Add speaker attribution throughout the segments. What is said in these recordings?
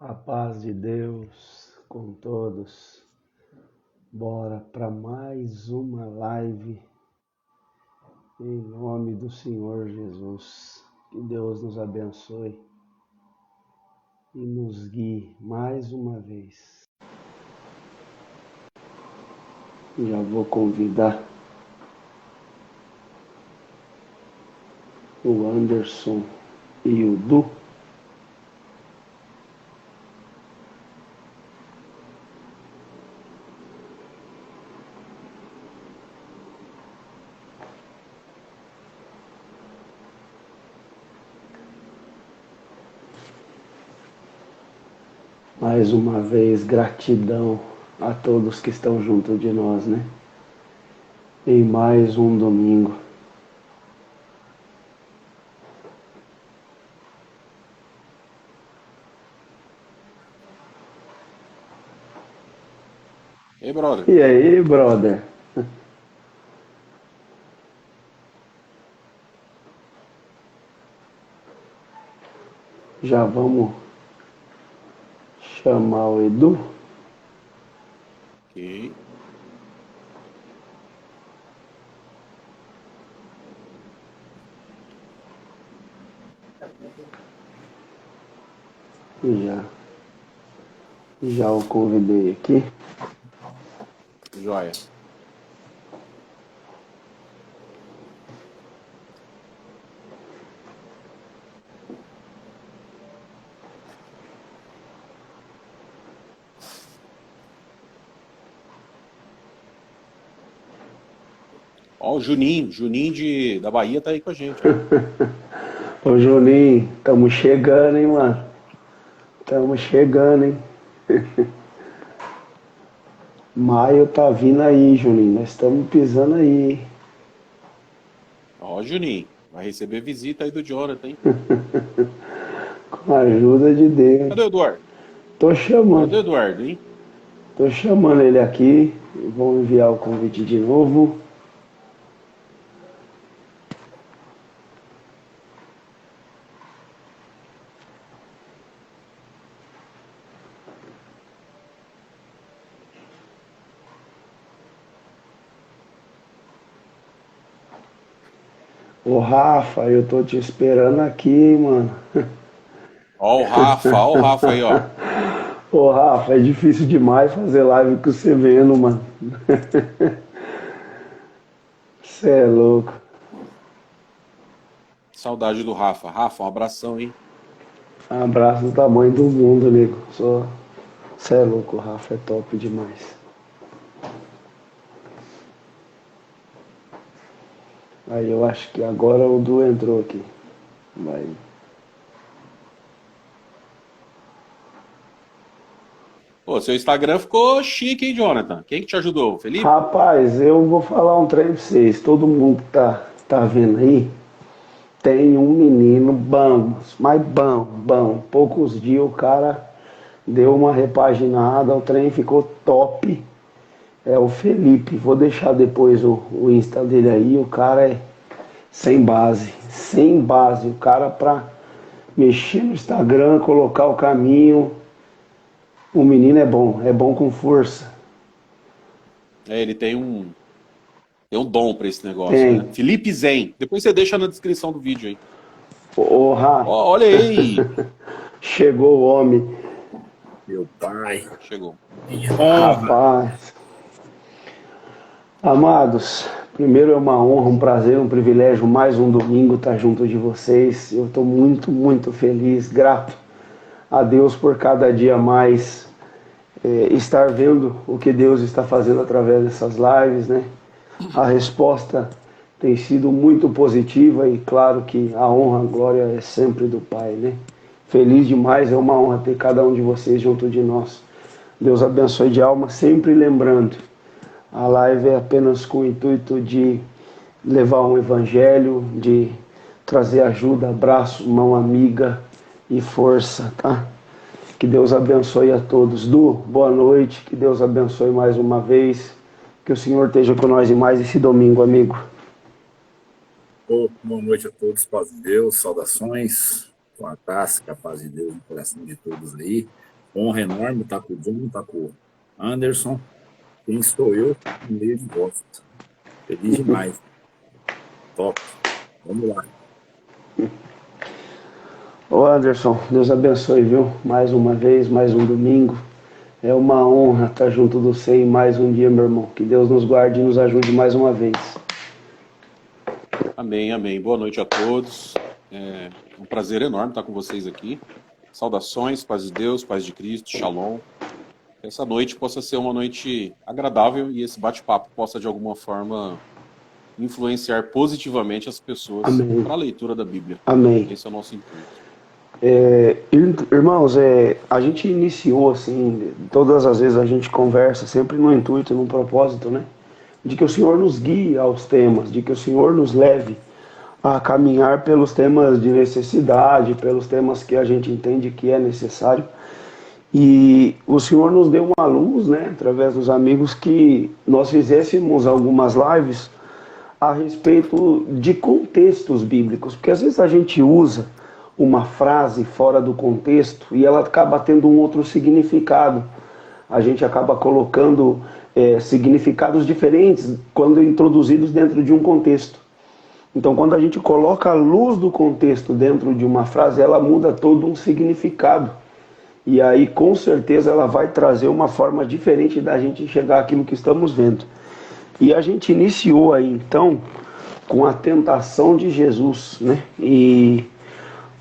Speaker 1: A paz de Deus com todos. Bora para mais uma live em nome do Senhor Jesus. Que Deus nos abençoe e nos guie mais uma vez. Já vou convidar o Anderson e o Du. Mais uma vez, gratidão a todos que estão junto de nós, né? Em mais um domingo.
Speaker 2: Ei, brother.
Speaker 1: E aí, brother? Já vamos chamar o Edu?
Speaker 2: Ok.
Speaker 1: Já o convidei aqui.
Speaker 2: Joia. Ó, o Juninho da Bahia tá aí com a gente, ó.
Speaker 1: Ô Juninho, estamos chegando, hein, mano? Estamos chegando, hein? Maio tá vindo aí, Juninho. Nós estamos pisando aí, hein?
Speaker 2: Ó, Juninho, vai receber visita aí do Jonathan, hein?
Speaker 1: Com a ajuda de Deus.
Speaker 2: Cadê o Eduardo?
Speaker 1: Tô chamando.
Speaker 2: Cadê o Eduardo, hein?
Speaker 1: Tô chamando ele aqui. Vou enviar o convite de novo. Ô Rafa, eu tô te esperando aqui, hein, mano.
Speaker 2: Ó o Rafa aí, ó.
Speaker 1: Ô Rafa, é difícil demais fazer live com você vendo, mano. Você é louco.
Speaker 2: Saudade do Rafa. Rafa, um abração, hein?
Speaker 1: Abraço do tamanho do mundo, nego. Você é louco, o Rafa é top demais. Aí eu acho que agora o Du entrou aqui. Vai.
Speaker 2: Pô, seu Instagram ficou chique, hein, Jonathan? Quem que te ajudou? Felipe?
Speaker 1: Rapaz, eu vou falar um trem pra vocês. Todo mundo que tá vendo aí tem um menino bom, mas bom. Poucos dias o cara deu uma repaginada, o trem ficou top. É o Felipe. Vou deixar depois o Insta dele aí. O cara é sem base. Sem base. O cara pra mexer no Instagram, colocar o caminho. O menino é bom com força.
Speaker 2: É, ele tem um dom pra esse negócio, né?
Speaker 1: Tem.
Speaker 2: Felipe Zen. Depois você deixa na descrição do vídeo aí.
Speaker 1: Ô, Rafa,
Speaker 2: Ó, olha aí.
Speaker 1: chegou o homem.
Speaker 3: Meu pai,
Speaker 2: Chegou.
Speaker 3: que honra.
Speaker 1: Rapaz. Amados, primeiro é uma honra, um prazer, um privilégio, mais um domingo estar junto de vocês. Eu estou muito feliz, grato a Deus por cada dia mais estar vendo o que Deus está fazendo através dessas lives, né? A resposta tem sido muito positiva e claro que a honra, a glória é sempre do Pai, né? Feliz demais, é uma honra ter cada um de vocês junto de nós. Deus abençoe de alma, sempre lembrando, a live é apenas com o intuito de levar um evangelho, de trazer ajuda, abraço, mão amiga e força, tá? Que Deus abençoe a todos. Du, boa noite, que Deus abençoe mais uma vez. Que o Senhor esteja com nós em mais esse domingo, amigo.
Speaker 3: Boa noite a todos, paz de Deus, saudações, fantástica paz de Deus no coração de todos aí. Honra enorme, tá com o John, tá com o Anderson. Quem sou eu no meio de vocês? Feliz demais. Top. Vamos lá.
Speaker 1: Ô Anderson, Deus abençoe, viu? Mais uma vez, mais um domingo. É uma honra estar junto do SEI mais um dia, meu irmão. Que Deus nos guarde e nos ajude mais uma vez.
Speaker 2: Amém, amém. Boa noite a todos. É um prazer enorme estar com vocês aqui. Saudações, paz de Deus, paz de Cristo, shalom. Que essa noite possa ser uma noite agradável e esse bate-papo possa, de alguma forma, influenciar positivamente as pessoas para a leitura da Bíblia.
Speaker 1: Amém.
Speaker 2: Esse é o nosso intuito.
Speaker 1: Irmãos, a gente iniciou assim, todas as vezes a gente conversa sempre no intuito, no propósito, né? De que o Senhor nos guie aos temas, de que o Senhor nos leve a caminhar pelos temas de necessidade, pelos temas que a gente entende que é necessário. E o Senhor nos deu uma luz, né, através dos amigos, que nós fizéssemos algumas lives a respeito de contextos bíblicos, porque às vezes a gente usa uma frase fora do contexto e ela acaba tendo um outro significado. A gente acaba colocando significados diferentes quando introduzidos dentro de um contexto. Então, quando a gente coloca a luz do contexto dentro de uma frase, ela muda todo um significado. E aí, com certeza, ela vai trazer uma forma diferente da gente enxergar aquilo que estamos vendo. E a gente iniciou aí, então, com a tentação de Jesus, né? E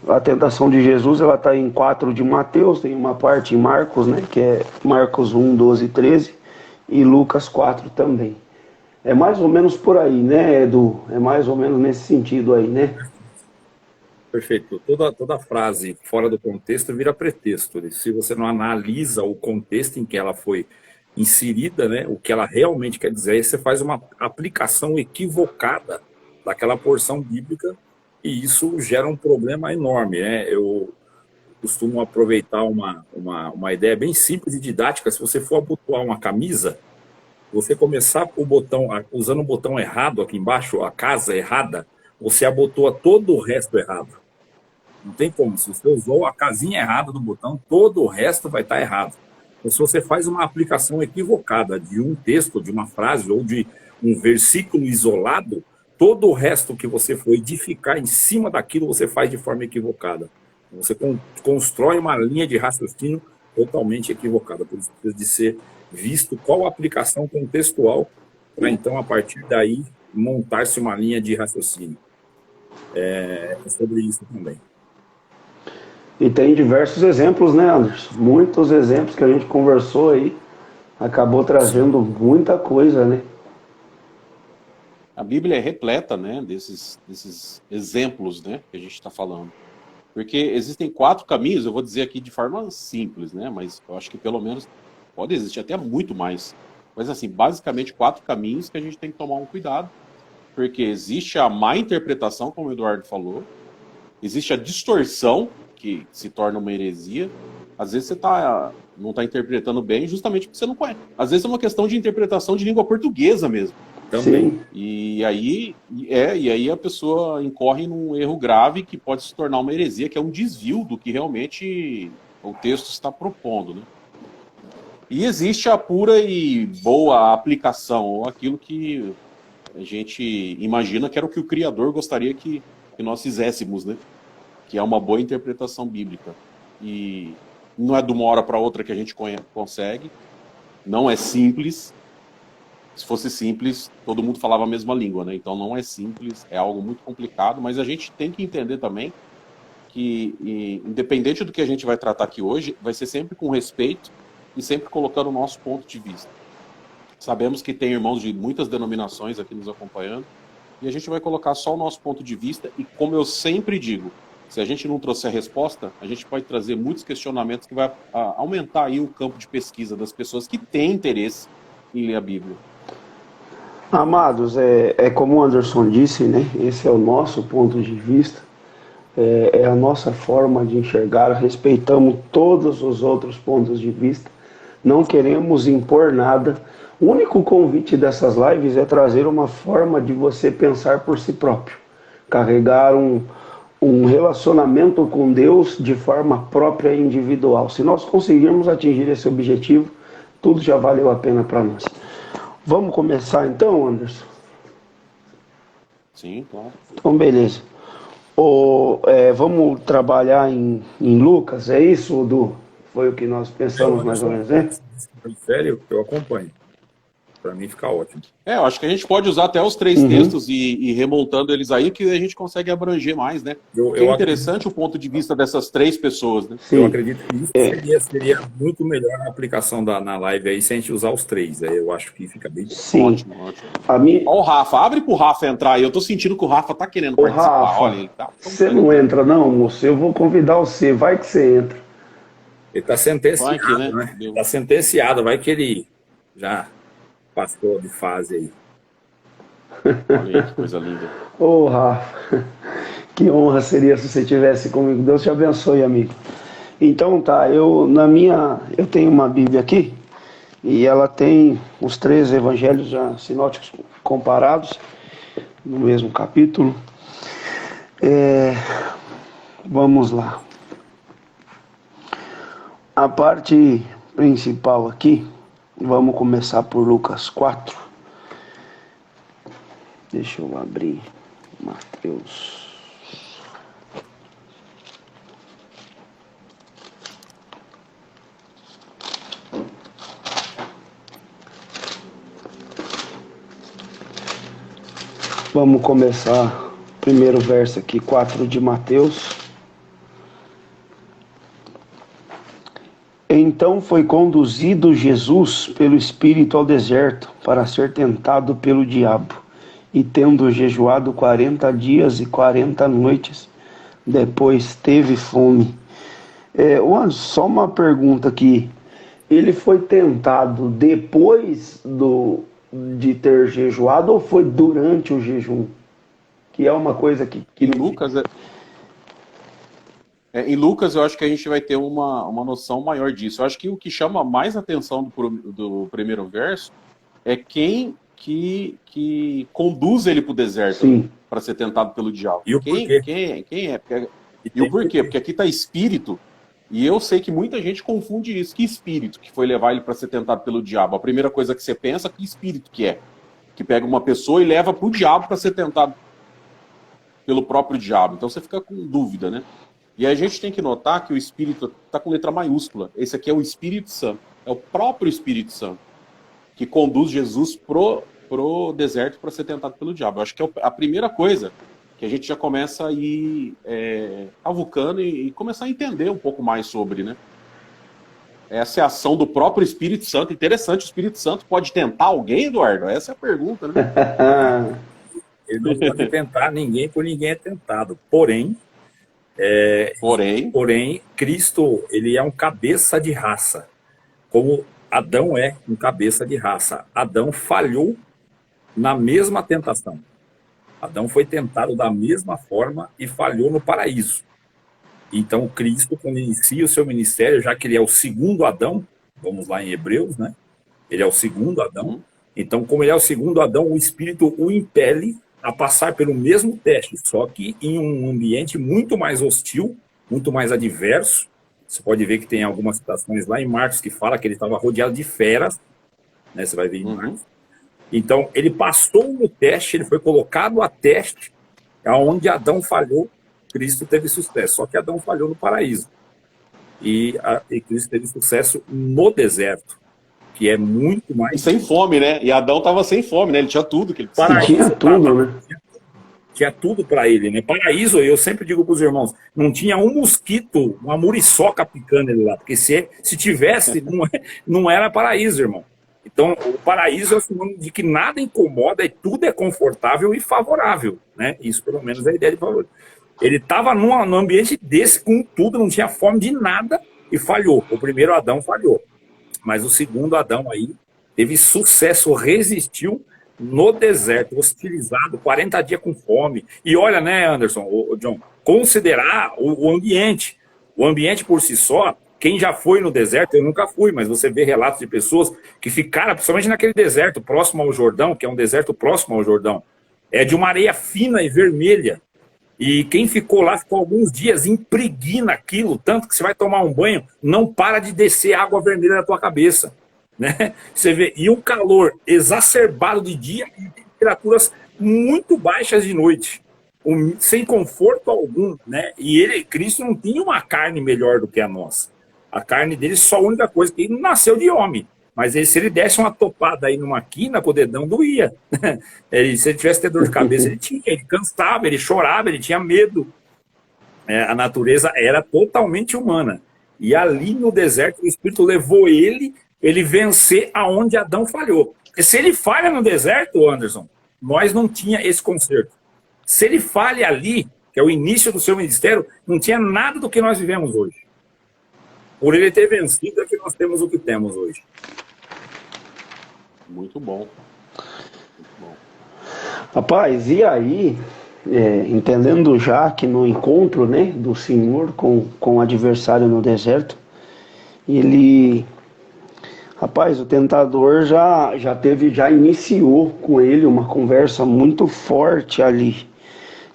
Speaker 1: a tentação de Jesus, ela está em 4 de Mateus, tem uma parte em Marcos, né? Que é Marcos 1, 12 e 13, e Lucas 4 também. É mais ou menos por aí, né, Edu? É mais ou menos nesse sentido aí, né?
Speaker 3: Perfeito. Toda frase fora do contexto vira pretexto. Se você não analisa o contexto em que ela foi inserida, né, o que ela realmente quer dizer, aí você faz uma aplicação equivocada daquela porção bíblica e isso gera um problema enorme, né? Eu costumo aproveitar uma ideia bem simples e didática. Se você for abotoar uma camisa, você começar o botão, usando o botão errado aqui embaixo, a casa errada, você abotoa todo o resto errado. Não tem como. Se você usou a casinha errada do botão, todo o resto vai estar errado. Então, se você faz uma aplicação equivocada de um texto, de uma frase ou de um versículo isolado, todo o resto que você for edificar em cima daquilo, você faz de forma equivocada. Você constrói uma linha de raciocínio totalmente equivocada. Por isso precisa de ser visto qual a aplicação contextual para, então, a partir daí, montar-se uma linha de raciocínio. É sobre isso também.
Speaker 1: E tem diversos exemplos, né, Anderson? Muitos exemplos que a gente conversou aí, acabou trazendo muita coisa, né?
Speaker 2: A Bíblia é repleta, né, desses exemplos, né, que a gente está falando. Porque existem 4 caminhos, eu vou dizer aqui de forma simples, né, mas eu acho que pelo menos pode existir até muito mais. Mas assim, basicamente 4 caminhos que a gente tem que tomar um cuidado. Porque existe a má interpretação, como o Eduardo falou, existe a distorção, que se torna uma heresia. Às vezes você não está interpretando bem justamente porque você não conhece. Às vezes é uma questão de interpretação de língua portuguesa mesmo.
Speaker 1: Também.
Speaker 2: E aí a pessoa incorre num erro grave que pode se tornar uma heresia, que é um desvio do que realmente o texto está propondo, né? E existe a pura e boa aplicação, ou aquilo que a gente imagina que era o que o Criador gostaria que nós fizéssemos, né? Que é uma boa interpretação bíblica. E não é de uma hora para outra que a gente consegue, não é simples. Se fosse simples, todo mundo falava a mesma língua, né? Então não é simples, é algo muito complicado, mas a gente tem que entender também que, independente do que a gente vai tratar aqui hoje, vai ser sempre com respeito e sempre colocando o nosso ponto de vista. Sabemos que tem irmãos de muitas denominações aqui nos acompanhando, e a gente vai colocar só o nosso ponto de vista, e como eu sempre digo, se a gente não trouxer a resposta, a gente pode trazer muitos questionamentos que vai aumentar aí o campo de pesquisa das pessoas que têm interesse em ler a Bíblia.
Speaker 1: Amados, é como o Anderson disse, né? Esse é o nosso ponto de vista, é a nossa forma de enxergar, respeitamos todos os outros pontos de vista, não queremos impor nada. O único convite dessas lives é trazer uma forma de você pensar por si próprio, carregar um relacionamento com Deus de forma própria e individual. Se nós conseguirmos atingir esse objetivo, tudo já valeu a pena para nós. Vamos começar então, Anderson?
Speaker 2: Sim, claro.
Speaker 1: Então, beleza. Vamos trabalhar em Lucas, é isso, Du? Foi o que nós pensamos mais ou menos, né?
Speaker 3: Sério, eu acompanho. Para mim fica ótimo.
Speaker 2: Eu acho que a gente pode usar até os 3 textos e remontando eles aí, que a gente consegue abranger mais, né? É interessante o ponto de vista dessas 3 pessoas, né?
Speaker 3: Sim. Eu acredito que isso seria muito melhor na aplicação na live aí, se a gente usar os 3. Aí eu acho que fica bem
Speaker 2: ótimo. Olha o Rafa, abre pro Rafa entrar aí. Eu tô sentindo que o Rafa tá querendo participar.
Speaker 1: Rafa,
Speaker 2: olha, ele tá...
Speaker 1: Você não entra não, moço? Eu vou convidar você, vai que você entra.
Speaker 3: Ele tá sentenciado, né? Tá sentenciado, vai que ele já passou de fase aí.
Speaker 2: Olha aí, que coisa linda.
Speaker 1: Rafa, que honra seria se você estivesse comigo. Deus te abençoe, amigo. Então tá, eu tenho uma Bíblia aqui e ela tem os 3 evangelhos já sinóticos comparados no mesmo capítulo. Vamos lá. A parte principal aqui, vamos começar por Lucas 4. Deixa eu abrir Mateus. Vamos começar o primeiro verso aqui, 4 de Mateus. Então foi conduzido Jesus pelo Espírito ao deserto para ser tentado pelo diabo. E tendo jejuado 40 dias e 40 noites, depois teve fome. Só uma pergunta aqui. Ele foi tentado depois de ter jejuado ou foi durante o jejum? Que é uma coisa que
Speaker 2: em Lucas, eu acho que a gente vai ter uma noção maior disso. Eu acho que o que chama mais atenção do primeiro verso é quem que conduz ele para o deserto para ser tentado pelo diabo.
Speaker 3: E o porquê?
Speaker 2: Quem é? E o porquê? Porque aqui está espírito, e eu sei que muita gente confunde isso. Que espírito que foi levar ele para ser tentado pelo diabo? A primeira coisa que você pensa, que espírito que é? Que pega uma pessoa e leva para o diabo para ser tentado pelo próprio diabo. Então você fica com dúvida, né? E a gente tem que notar que o Espírito está com letra maiúscula. Esse aqui é o Espírito Santo. É o próprio Espírito Santo que conduz Jesus pro deserto para ser tentado pelo diabo. Eu acho que é a primeira coisa que a gente já começa a ir cavucando e começar a entender um pouco mais sobre, né? Essa é a ação do próprio Espírito Santo. Interessante, o Espírito Santo pode tentar alguém, Eduardo? Essa é a pergunta, né?
Speaker 3: Ele não pode tentar ninguém, por ninguém é tentado. Porém, Cristo, ele é um cabeça de raça, como Adão é um cabeça de raça. Adão falhou na mesma tentação. Adão foi tentado da mesma forma e falhou no paraíso. Então, Cristo, quando inicia o seu ministério, já que ele é o segundo Adão, vamos lá em Hebreus, né? Ele é o segundo Adão. Então, como ele é o segundo Adão, o Espírito o impele a passar pelo mesmo teste, só que em um ambiente muito mais hostil, muito mais adverso. Você pode ver que tem algumas citações lá em Marcos que fala que ele estava rodeado de feras, né? Você vai ver em Marcos. Então, ele passou no teste, ele foi colocado a teste, onde Adão falhou, Cristo teve sucesso. Só que Adão falhou no paraíso. E Cristo teve sucesso no deserto, que é muito mais...
Speaker 2: E sem fome, né? E Adão estava sem fome, né? Ele tinha tudo que ele precisava.
Speaker 1: Tinha tudo, né?
Speaker 3: Tinha tudo para ele, né? Paraíso, eu sempre digo para os irmãos, não tinha um mosquito, uma muriçoca picando ele lá, porque se tivesse, não era paraíso, irmão. Então, o paraíso é o sinônimo de que nada incomoda e tudo é confortável e favorável, né? Isso, pelo menos, é a ideia de valor. Ele estava num ambiente desse, com tudo, não tinha fome de nada e falhou. O primeiro Adão falhou. Mas o segundo Adão aí teve sucesso, resistiu no deserto, hostilizado, 40 dias com fome. E olha, né, Anderson, John, considerar o ambiente. O ambiente por si só, quem já foi no deserto, eu nunca fui, mas você vê relatos de pessoas que ficaram, principalmente naquele deserto próximo ao Jordão, que é um deserto próximo ao Jordão, é de uma areia fina e vermelha. E quem ficou lá ficou alguns dias, impregna aquilo, tanto que você vai tomar um banho, não para de descer água vermelha na tua cabeça, né? Você vê, e um calor exacerbado de dia e temperaturas muito baixas de noite, sem conforto algum, né? E Cristo não tinha uma carne melhor do que a nossa. A carne dele só a única coisa que ele não nasceu de homem. Mas se ele desse uma topada aí numa quina, o dedão doía. Se ele tivesse dor de cabeça, ele cansava, ele chorava, ele tinha medo. A natureza era totalmente humana. E ali no deserto, o Espírito levou ele vencer aonde Adão falhou. Porque se ele falha no deserto, Anderson, nós não tinha esse conserto. Se ele falha ali, que é o início do seu ministério, não tinha nada do que nós vivemos hoje. Por ele ter vencido é que nós temos o que temos hoje.
Speaker 2: Muito bom. Muito bom.
Speaker 1: Rapaz, e aí, entendendo já que no encontro, né, do Senhor com o adversário no deserto, rapaz, o tentador já iniciou com ele uma conversa muito forte ali,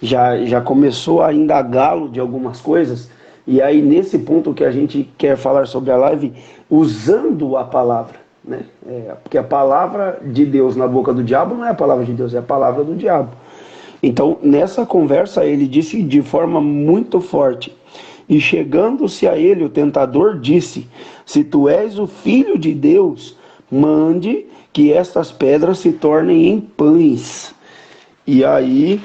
Speaker 1: já começou a indagá-lo de algumas coisas. E aí, nesse ponto que a gente quer falar sobre a live, usando a palavra, né? Porque a palavra de Deus na boca do diabo não é a palavra de Deus, é a palavra do diabo. Então, nessa conversa, ele disse de forma muito forte: e chegando-se a ele, o tentador disse: se tu és o filho de Deus, mande que estas pedras se tornem em pães. E aí,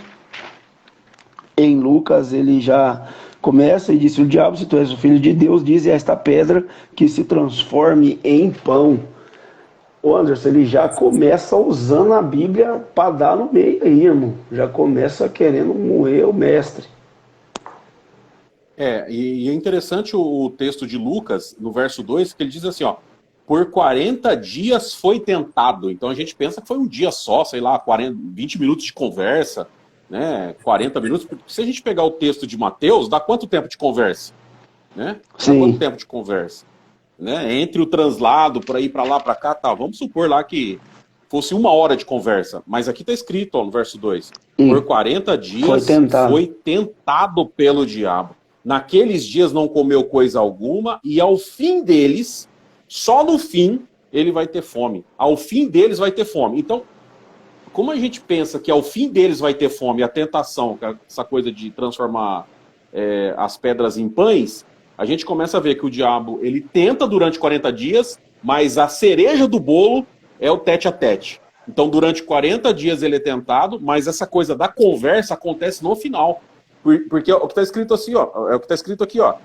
Speaker 1: em Lucas, ele já começa e disse: o diabo, se tu és o filho de Deus, diz a esta pedra que se transforme em pão. O Anderson, ele já começa usando a Bíblia para dar no meio aí, irmão. Já começa querendo moer o mestre.
Speaker 2: E é interessante o texto de Lucas, no verso 2, que ele diz assim, ó, por 40 dias foi tentado. Então a gente pensa que foi um dia só, sei lá, 20 minutos de conversa, né, 40 minutos. Porque se a gente pegar o texto de Mateus, dá quanto tempo de conversa? Né? Dá quanto tempo de conversa? Né? Entre o translado, por aí, para lá, para cá, tá. Vamos supor lá que fosse 1 hora de conversa. Mas aqui está escrito, ó, no verso 2. Por 40 dias foi tentado pelo diabo. Naqueles dias não comeu coisa alguma, e ao fim deles, só no fim, ele vai ter fome. Ao fim deles vai ter fome. Então, como a gente pensa que ao fim deles vai ter fome, a tentação, essa coisa de transformar as pedras em pães, a gente começa a ver que o diabo, ele tenta durante 40 dias, mas a cereja do bolo é o tete a tete. Então, durante 40 dias ele é tentado, mas essa coisa da conversa acontece no final. Porque o que está escrito assim, ó, é o que está escrito aqui, ó.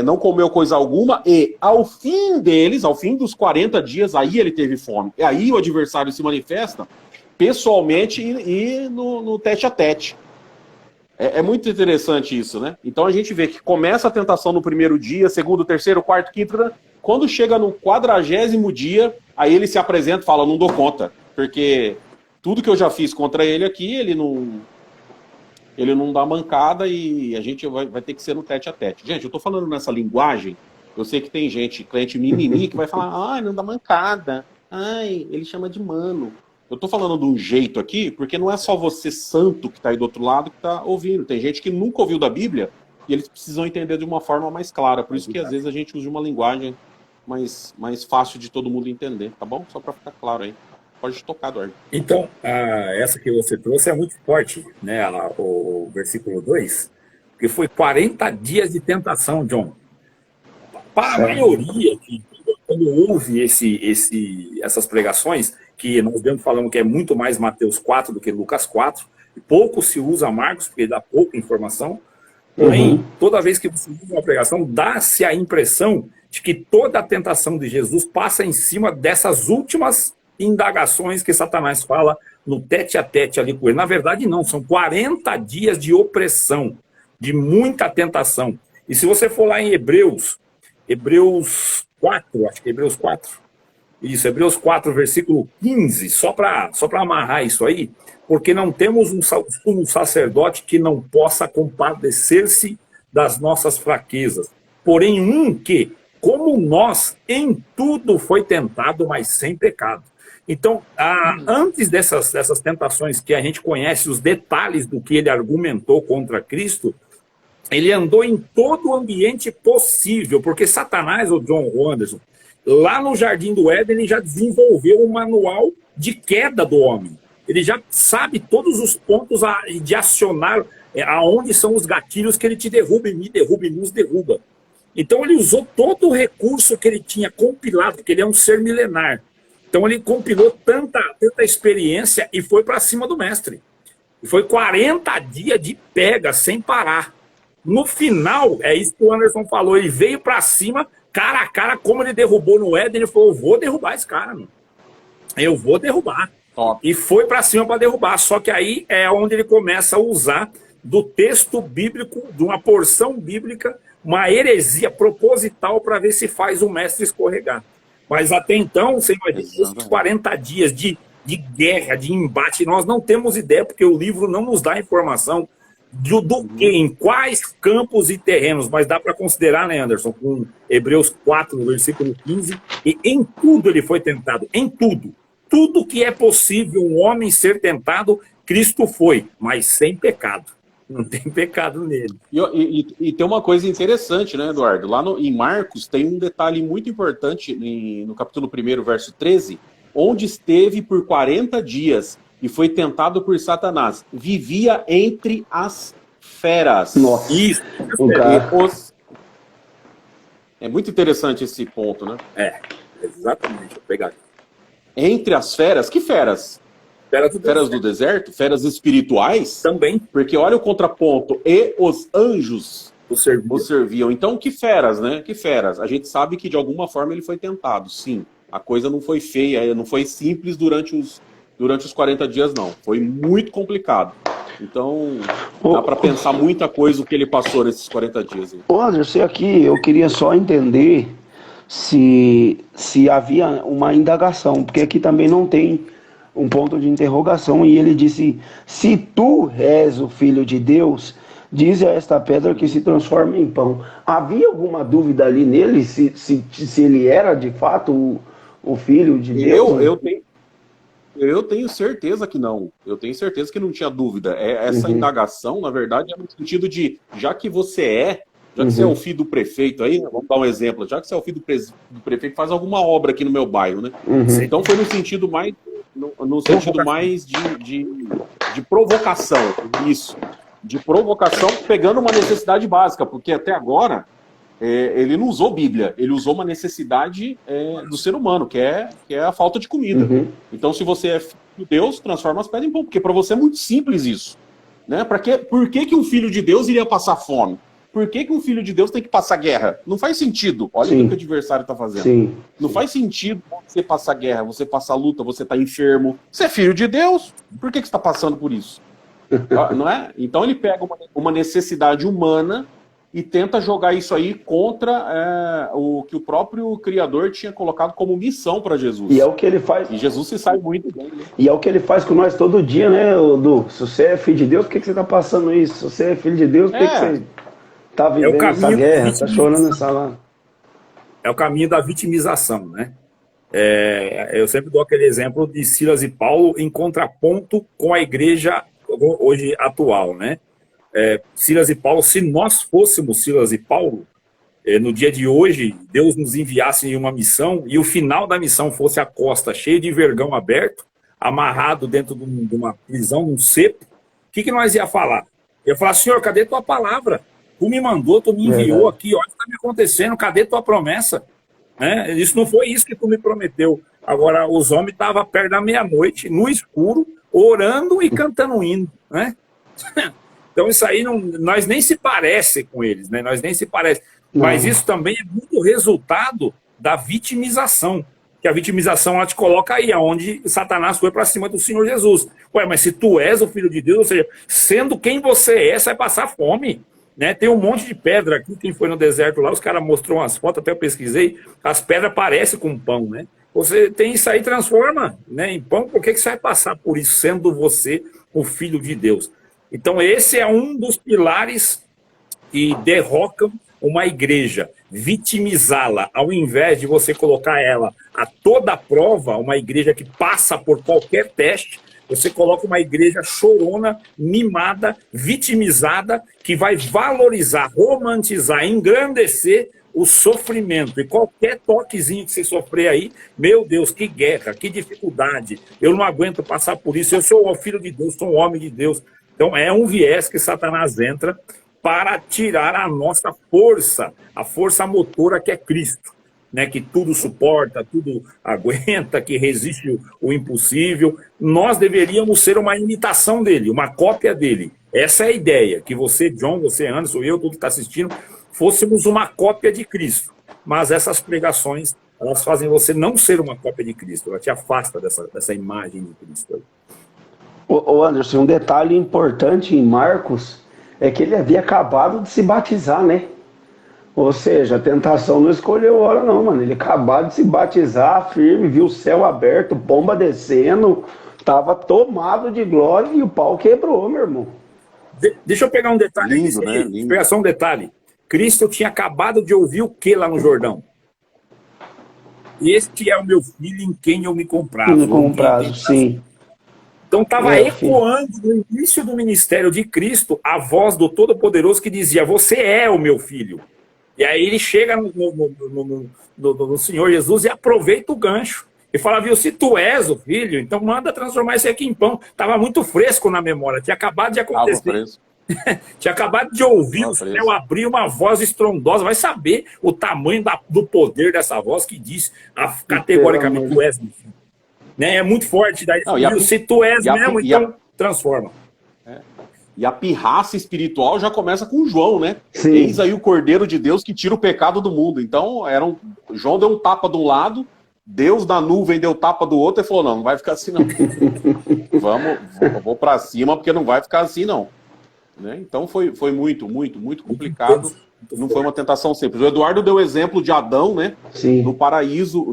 Speaker 2: Não comeu coisa alguma, e ao fim deles, ao fim dos 40 dias, aí ele teve fome. E aí o adversário se manifesta pessoalmente e no tete a tete. É muito interessante isso, né? Então a gente vê que começa a tentação no primeiro dia, segundo, terceiro, quarto, quinto. Quando chega no 40º dia, aí ele se apresenta e fala: não dou conta, porque tudo que eu já fiz contra ele aqui, ele não dá mancada, e a gente vai ter que ser no tete a tete. Gente, eu tô falando nessa linguagem, eu sei que tem gente, cliente mimimi, que vai falar: ai, não dá mancada, ai, ele chama de mano. Eu tô falando de um jeito aqui, porque não é só você santo que tá aí do outro lado que tá ouvindo. Tem gente que nunca ouviu da Bíblia e eles precisam entender de uma forma mais clara. Por isso que às vezes a gente usa uma linguagem mais fácil de todo mundo entender, tá bom? Só para ficar claro aí. Pode tocar, Eduardo.
Speaker 3: Então, essa que você trouxe é muito forte, né? O versículo 2, que foi 40 dias de tentação, John. Para a maioria, quando ouve essas pregações, que nós mesmo falamos que é muito mais Mateus 4 do que Lucas 4, e pouco se usa Marcos, porque dá pouca informação, porém, toda vez que você usa uma pregação, dá-se a impressão de que toda a tentação de Jesus passa em cima dessas últimas indagações que Satanás fala no tete a tete ali com ele. Na verdade, não, são 40 dias de opressão, de muita tentação. E se você for lá em Hebreus 4, acho que é Hebreus 4, isso, Hebreus 4, versículo 15, só para amarrar isso aí, porque não temos um sacerdote que não possa compadecer-se das nossas fraquezas, porém um que, como nós, em tudo foi tentado, mas sem pecado. Então, antes dessas tentações que a gente conhece, os detalhes do que ele argumentou contra Cristo, ele andou em todo o ambiente possível, porque Satanás, o John Anderson, lá no Jardim do Éden, ele já desenvolveu um manual de queda do homem. Ele já sabe todos os pontos de acionar, aonde são os gatilhos que ele te derruba, e me derruba, e nos derruba. Então ele usou todo o recurso que ele tinha compilado, porque ele é um ser milenar. Então ele compilou tanta experiência e foi para cima do mestre. E foi 40 dias de pega, sem parar. No final, é isso que o Anderson falou, ele veio para cima, cara a cara, como ele derrubou no Éden, ele falou, eu vou derrubar esse cara, mano. Eu vou derrubar. E foi para cima para derrubar. Só que aí é onde ele começa a usar do texto bíblico, de uma porção bíblica, uma heresia proposital para ver se faz o mestre escorregar. Mas até então, você imagina, esses 40 dias de guerra, de embate, nós não temos ideia, porque o livro não nos dá informação do que, em quais campos e terrenos, mas dá para considerar, né, Anderson, com Hebreus 4, versículo 15, e em tudo ele foi tentado, em tudo. Tudo que é possível um homem ser tentado, Cristo foi, mas sem pecado. Não tem pecado nele.
Speaker 2: E tem uma coisa interessante, né, Eduardo? Lá em Marcos tem um detalhe muito importante no capítulo 1, verso 13, onde esteve por 40 dias e foi tentado por Satanás. Vivia entre as feras.
Speaker 1: Nossa,
Speaker 2: isso. É muito interessante esse ponto, né?
Speaker 3: Exatamente. Vou pegar aqui.
Speaker 2: Entre as feras, que feras? Feras do deserto? Feras espirituais?
Speaker 3: Também.
Speaker 2: Porque olha o contraponto. E os anjos o serviam. Então, que feras, né? Que feras. A gente sabe que de alguma forma ele foi tentado, sim. A coisa não foi feia, não foi simples durante os 40 dias, não. Foi muito complicado. Então, dá para pensar muita coisa o que ele passou nesses 40 dias.
Speaker 1: Ô, Anderson, aqui eu queria só entender se havia uma indagação, porque aqui também não tem um ponto de interrogação, e ele disse, se tu és o Filho de Deus, diz a esta pedra que se transforma em pão. Havia alguma dúvida ali nele, se ele era de fato o Filho de Deus?
Speaker 2: Eu tenho certeza que não. Eu tenho certeza que não tinha dúvida. Essa indagação, na verdade, é no sentido de, já que você é o filho do prefeito aí, né? Vamos dar um exemplo, já que você é o filho do prefeito, faz alguma obra aqui no meu bairro, né? Então foi no sentido mais de provocação, isso. De provocação, pegando uma necessidade básica, porque até agora ele não usou Bíblia, ele usou uma necessidade do ser humano, que é a falta de comida. Então, se você é filho de Deus, transforma as pedras em pão, porque para você é muito simples isso. Né? Por que um filho de Deus iria passar fome? Por que um filho de Deus tem que passar guerra? Não faz sentido. Olha o que o adversário está fazendo.
Speaker 1: Sim.
Speaker 2: Não faz sentido você passar guerra, você passar luta, você está enfermo. Você é filho de Deus, por que você está passando por isso? Não é? Então ele pega uma necessidade humana e tenta jogar isso aí contra o que o próprio Criador tinha colocado como missão para Jesus.
Speaker 1: E é o que ele faz.
Speaker 2: E Jesus se sai muito bem. Né?
Speaker 1: E é o que ele faz com nós todo dia, né, Du? Se você é filho de Deus, por que você está passando isso? Se você é filho de Deus, por que você está vivendo essa guerra, está chorando essa lá?
Speaker 3: É o caminho da vitimização, né? Eu sempre dou aquele exemplo de Silas e Paulo em contraponto com a igreja hoje atual, né? Silas e Paulo, se nós fôssemos Silas e Paulo, no dia de hoje, Deus nos enviasse em uma missão e o final da missão fosse a costa cheia de vergão aberto, amarrado dentro de uma prisão, num cepo, o que nós ia falar? Eu ia falar, Senhor, cadê tua palavra? Tu me mandou, tu me enviou aqui, olha o que está me acontecendo, cadê tua promessa? Isso não foi isso que tu me prometeu. Agora, os homens estavam perto da meia-noite, no escuro, orando e cantando hino, né? Então isso aí, nós nem se parece com eles, né? Nós nem se parece. Mas isso também é muito resultado da vitimização. Que a vitimização, ela te coloca aí, onde Satanás foi para cima do Senhor Jesus. Ué, mas se tu és o Filho de Deus, ou seja, sendo quem você é, você vai passar fome. Né? Tem um monte de pedra aqui, quem foi no deserto lá, os caras mostrou umas fotos, até eu pesquisei, as pedras parecem com pão, né? Você tem isso aí, transforma, né, em pão, por que você vai passar por isso, sendo você o Filho de Deus? Então esse é um dos pilares que derrocam uma igreja, vitimizá-la, ao invés de você colocar ela a toda prova, uma igreja que passa por qualquer teste, você coloca uma igreja chorona, mimada, vitimizada, que vai valorizar, romantizar, engrandecer o sofrimento. E qualquer toquezinho que você sofrer aí, meu Deus, que guerra, que dificuldade. Eu não aguento passar por isso. Eu sou o filho de Deus, sou um homem de Deus. Então é um viés que Satanás entra para tirar a nossa força, a força motora que é Cristo. Né, que tudo suporta, tudo aguenta, que resiste o impossível. Nós deveríamos ser uma imitação dele, uma cópia dele. Essa é a ideia, que você, John, você, Anderson, eu, todo que está assistindo, fôssemos uma cópia de Cristo. Mas essas pregações, elas fazem você não ser uma cópia de Cristo, ela te afasta dessa imagem de Cristo.
Speaker 1: Ô Anderson, um detalhe importante em Marcos é que ele havia acabado de se batizar, né? Ou seja, a tentação não escolheu hora não, mano. Ele acabou de se batizar, firme, viu o céu aberto, pomba descendo, tava tomado de glória e o pau quebrou, meu irmão.
Speaker 3: Deixa eu pegar um detalhe.
Speaker 2: Lindo, né? Lindo.
Speaker 3: Pegar só um detalhe. Cristo tinha acabado de ouvir o que lá no Jordão? Este é o meu filho em quem eu me comprazo.
Speaker 1: Me comprazo, sim.
Speaker 3: Então estava ecoando no início do ministério de Cristo a voz do Todo-Poderoso que dizia: você é o meu filho. E aí ele chega no Senhor Jesus e aproveita o gancho. E fala: viu, se tu és o filho, então manda transformar isso aqui em pão. Estava muito fresco na memória, tinha acabado de acontecer. Tinha acabado de ouvir o céu abrir uma voz estrondosa. Vai saber o tamanho do poder dessa voz que diz categoricamente: tu és meu filho. Né? É muito forte. Daí, não, se tu és mesmo, então transforma.
Speaker 2: E a pirraça espiritual já começa com João, né?
Speaker 1: Sim.
Speaker 2: Eis aí o Cordeiro de Deus que tira o pecado do mundo. Então, João deu um tapa de um lado, Deus da nuvem deu tapa do outro e falou: não vai ficar assim não. Vou para cima porque não vai ficar assim não. Né? Então foi muito complicado. Não foi uma tentação simples. O Eduardo deu o exemplo de Adão, né?
Speaker 1: Sim.
Speaker 2: No paraíso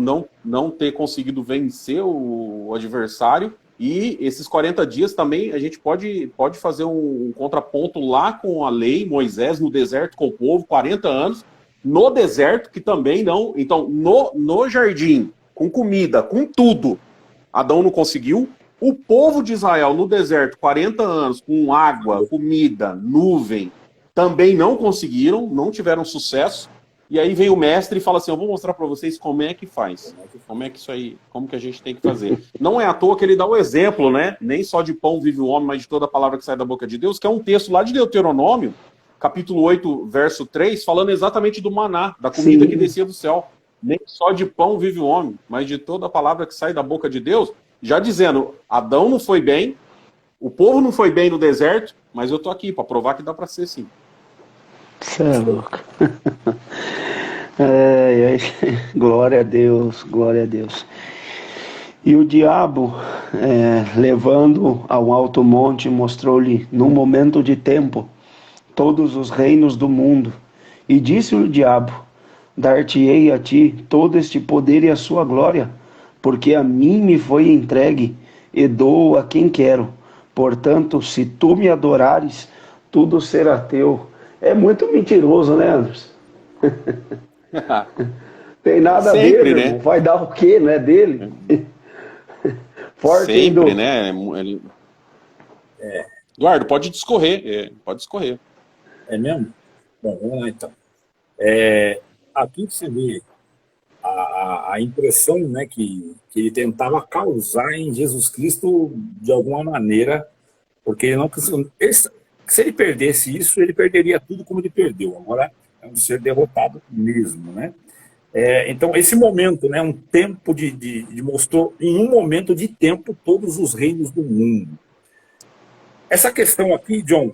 Speaker 2: não ter conseguido vencer o adversário. E esses 40 dias também a gente pode fazer um contraponto lá com a lei, Moisés no deserto com o povo, 40 anos, no deserto, que também não. Então, no jardim, com comida, com tudo, Adão não conseguiu. O povo de Israel no deserto, 40 anos, com água, comida, nuvem, também não conseguiram, não tiveram sucesso. E aí vem o mestre e fala assim: eu vou mostrar para vocês como é que faz. Como é que isso aí, como que a gente tem que fazer. Não é à toa que ele dá o exemplo, né? Nem só de pão vive o homem, mas de toda a palavra que sai da boca de Deus, que é um texto lá de Deuteronômio, capítulo 8, verso 3, falando exatamente do maná, da comida que descia do céu. Nem só de pão vive o homem, mas de toda a palavra que sai da boca de Deus. Já dizendo, Adão não foi bem, o povo não foi bem no deserto, mas eu tô aqui para provar que dá para ser sim.
Speaker 1: Você é louco. Glória a Deus, glória a Deus. E o diabo, levando ao alto monte, mostrou-lhe, num momento de tempo, todos os reinos do mundo. E disse-lhe o diabo: dar-te-ei a ti todo este poder e a sua glória, porque a mim me foi entregue, e dou a quem quero. Portanto, se tu me adorares, tudo será teu. É muito mentiroso, né, Anderson? Tem nada
Speaker 2: Sempre,
Speaker 1: a ver,
Speaker 2: né?
Speaker 1: Irmão. Vai dar o quê, não é dele? Forte
Speaker 2: sempre, né? Eduardo, pode discorrer. Pode discorrer.
Speaker 3: É mesmo? Bom, vamos lá então. Aqui você vê a impressão, né, que ele tentava causar em Jesus Cristo de alguma maneira, porque ele não se ele perdesse isso, ele perderia tudo como ele perdeu. Agora é um ser derrotado mesmo, né? Então, esse momento, né, um tempo mostrou, em um momento de tempo, todos os reinos do mundo. Essa questão aqui, John,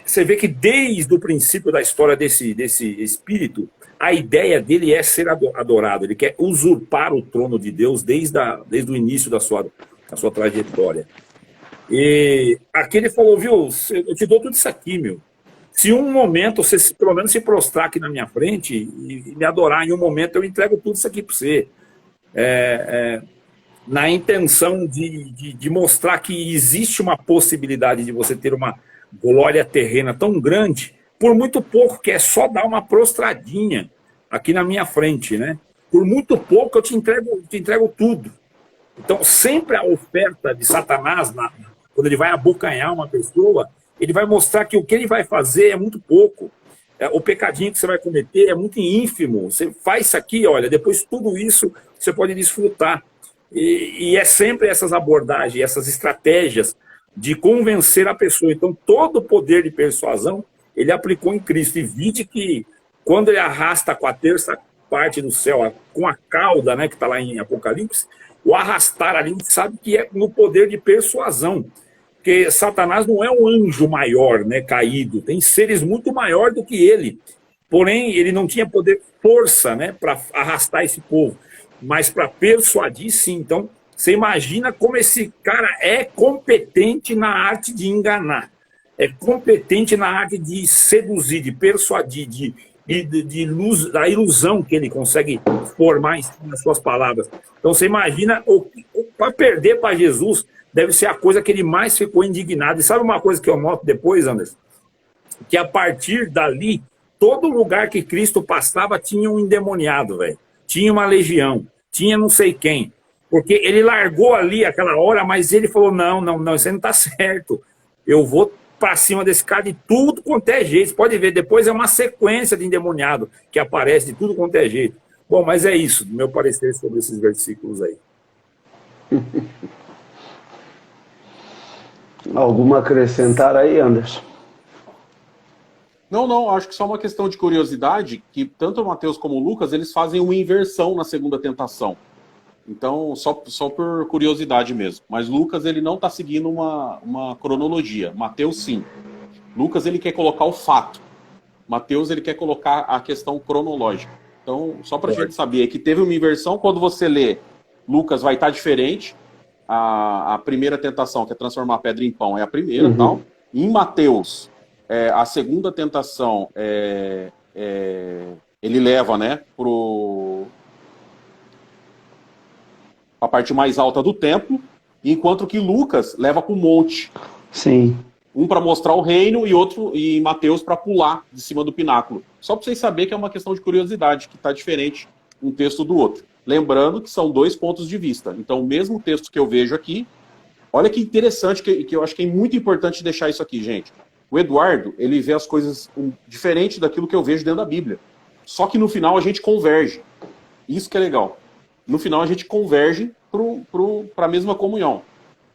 Speaker 3: você vê que desde o princípio da história desse espírito, a ideia dele é ser adorado, ele quer usurpar o trono de Deus desde o início da sua trajetória. E aqui ele falou: viu, eu te dou tudo isso aqui, meu. Se um momento você pelo menos se prostrar aqui na minha frente e me adorar em um momento, eu entrego tudo isso aqui para você. Na intenção de mostrar que existe uma possibilidade de você ter uma glória terrena tão grande, por muito pouco, que é só dar uma prostradinha aqui na minha frente, né? Por muito pouco eu te entrego tudo. Então, sempre a oferta de Satanás, quando ele vai abocanhar uma pessoa, ele vai mostrar que o que ele vai fazer é muito pouco. O pecadinho que você vai cometer é muito ínfimo. Você faz isso aqui, olha, depois tudo isso você pode desfrutar. E é sempre essas abordagens, essas estratégias de convencer a pessoa. Então, todo o poder de persuasão, ele aplicou em Cristo. E vide que, quando ele arrasta com a terça parte do céu, com a cauda, né, que está lá em Apocalipse, o arrastar ali, a gente sabe que é no poder de persuasão. Porque Satanás não é um anjo maior, né, caído. Tem seres muito maiores do que ele. Porém, ele não tinha poder, força, né, para arrastar esse povo. Mas para persuadir, sim. Então, você imagina como esse cara é competente na arte de enganar. É competente na arte de seduzir, de persuadir, da ilusão que ele consegue formar em cima das suas palavras. Então, você imagina, para perder para Jesus, deve ser a coisa que ele mais ficou indignado. E sabe uma coisa que eu noto depois, Anderson? Que a partir dali, todo lugar que Cristo passava tinha um endemoniado, velho. Tinha uma legião, tinha não sei quem. Porque ele largou ali aquela hora, mas ele falou, não, isso aí não está certo. Eu vou para cima desse cara de tudo quanto é jeito. Você pode ver, depois é uma sequência de endemoniado que aparece de tudo quanto é jeito. Bom, mas é isso, do meu parecer sobre esses versículos aí.
Speaker 1: Alguma acrescentar aí, Anderson?
Speaker 2: Não, acho que só uma questão de curiosidade, que tanto o Mateus como o Lucas, eles fazem uma inversão na segunda tentação. Então, só por curiosidade mesmo. Mas Lucas, ele não está seguindo uma cronologia. Mateus, sim. Lucas, ele quer colocar o fato. Mateus, ele quer colocar a questão cronológica. Então, só para a gente saber que teve uma inversão, quando você lê, Lucas vai estar diferente. A primeira tentação, que é transformar a pedra em pão, é a primeira, tal. Em Mateus, a segunda tentação, ele leva, né, a parte mais alta do templo, enquanto que Lucas leva para o monte.
Speaker 1: Sim.
Speaker 2: Um para mostrar o reino e Mateus para pular de cima do pináculo. Só para vocês saberem que é uma questão de curiosidade, que está diferente um texto do outro. Lembrando que são 2 pontos de vista. Então, o mesmo texto que eu vejo aqui, olha que interessante, que eu acho que é muito importante deixar isso aqui, gente. O Eduardo, ele vê as coisas diferente daquilo que eu vejo dentro da Bíblia. Só que no final a gente converge. Isso que é legal. No final a gente converge para a mesma comunhão.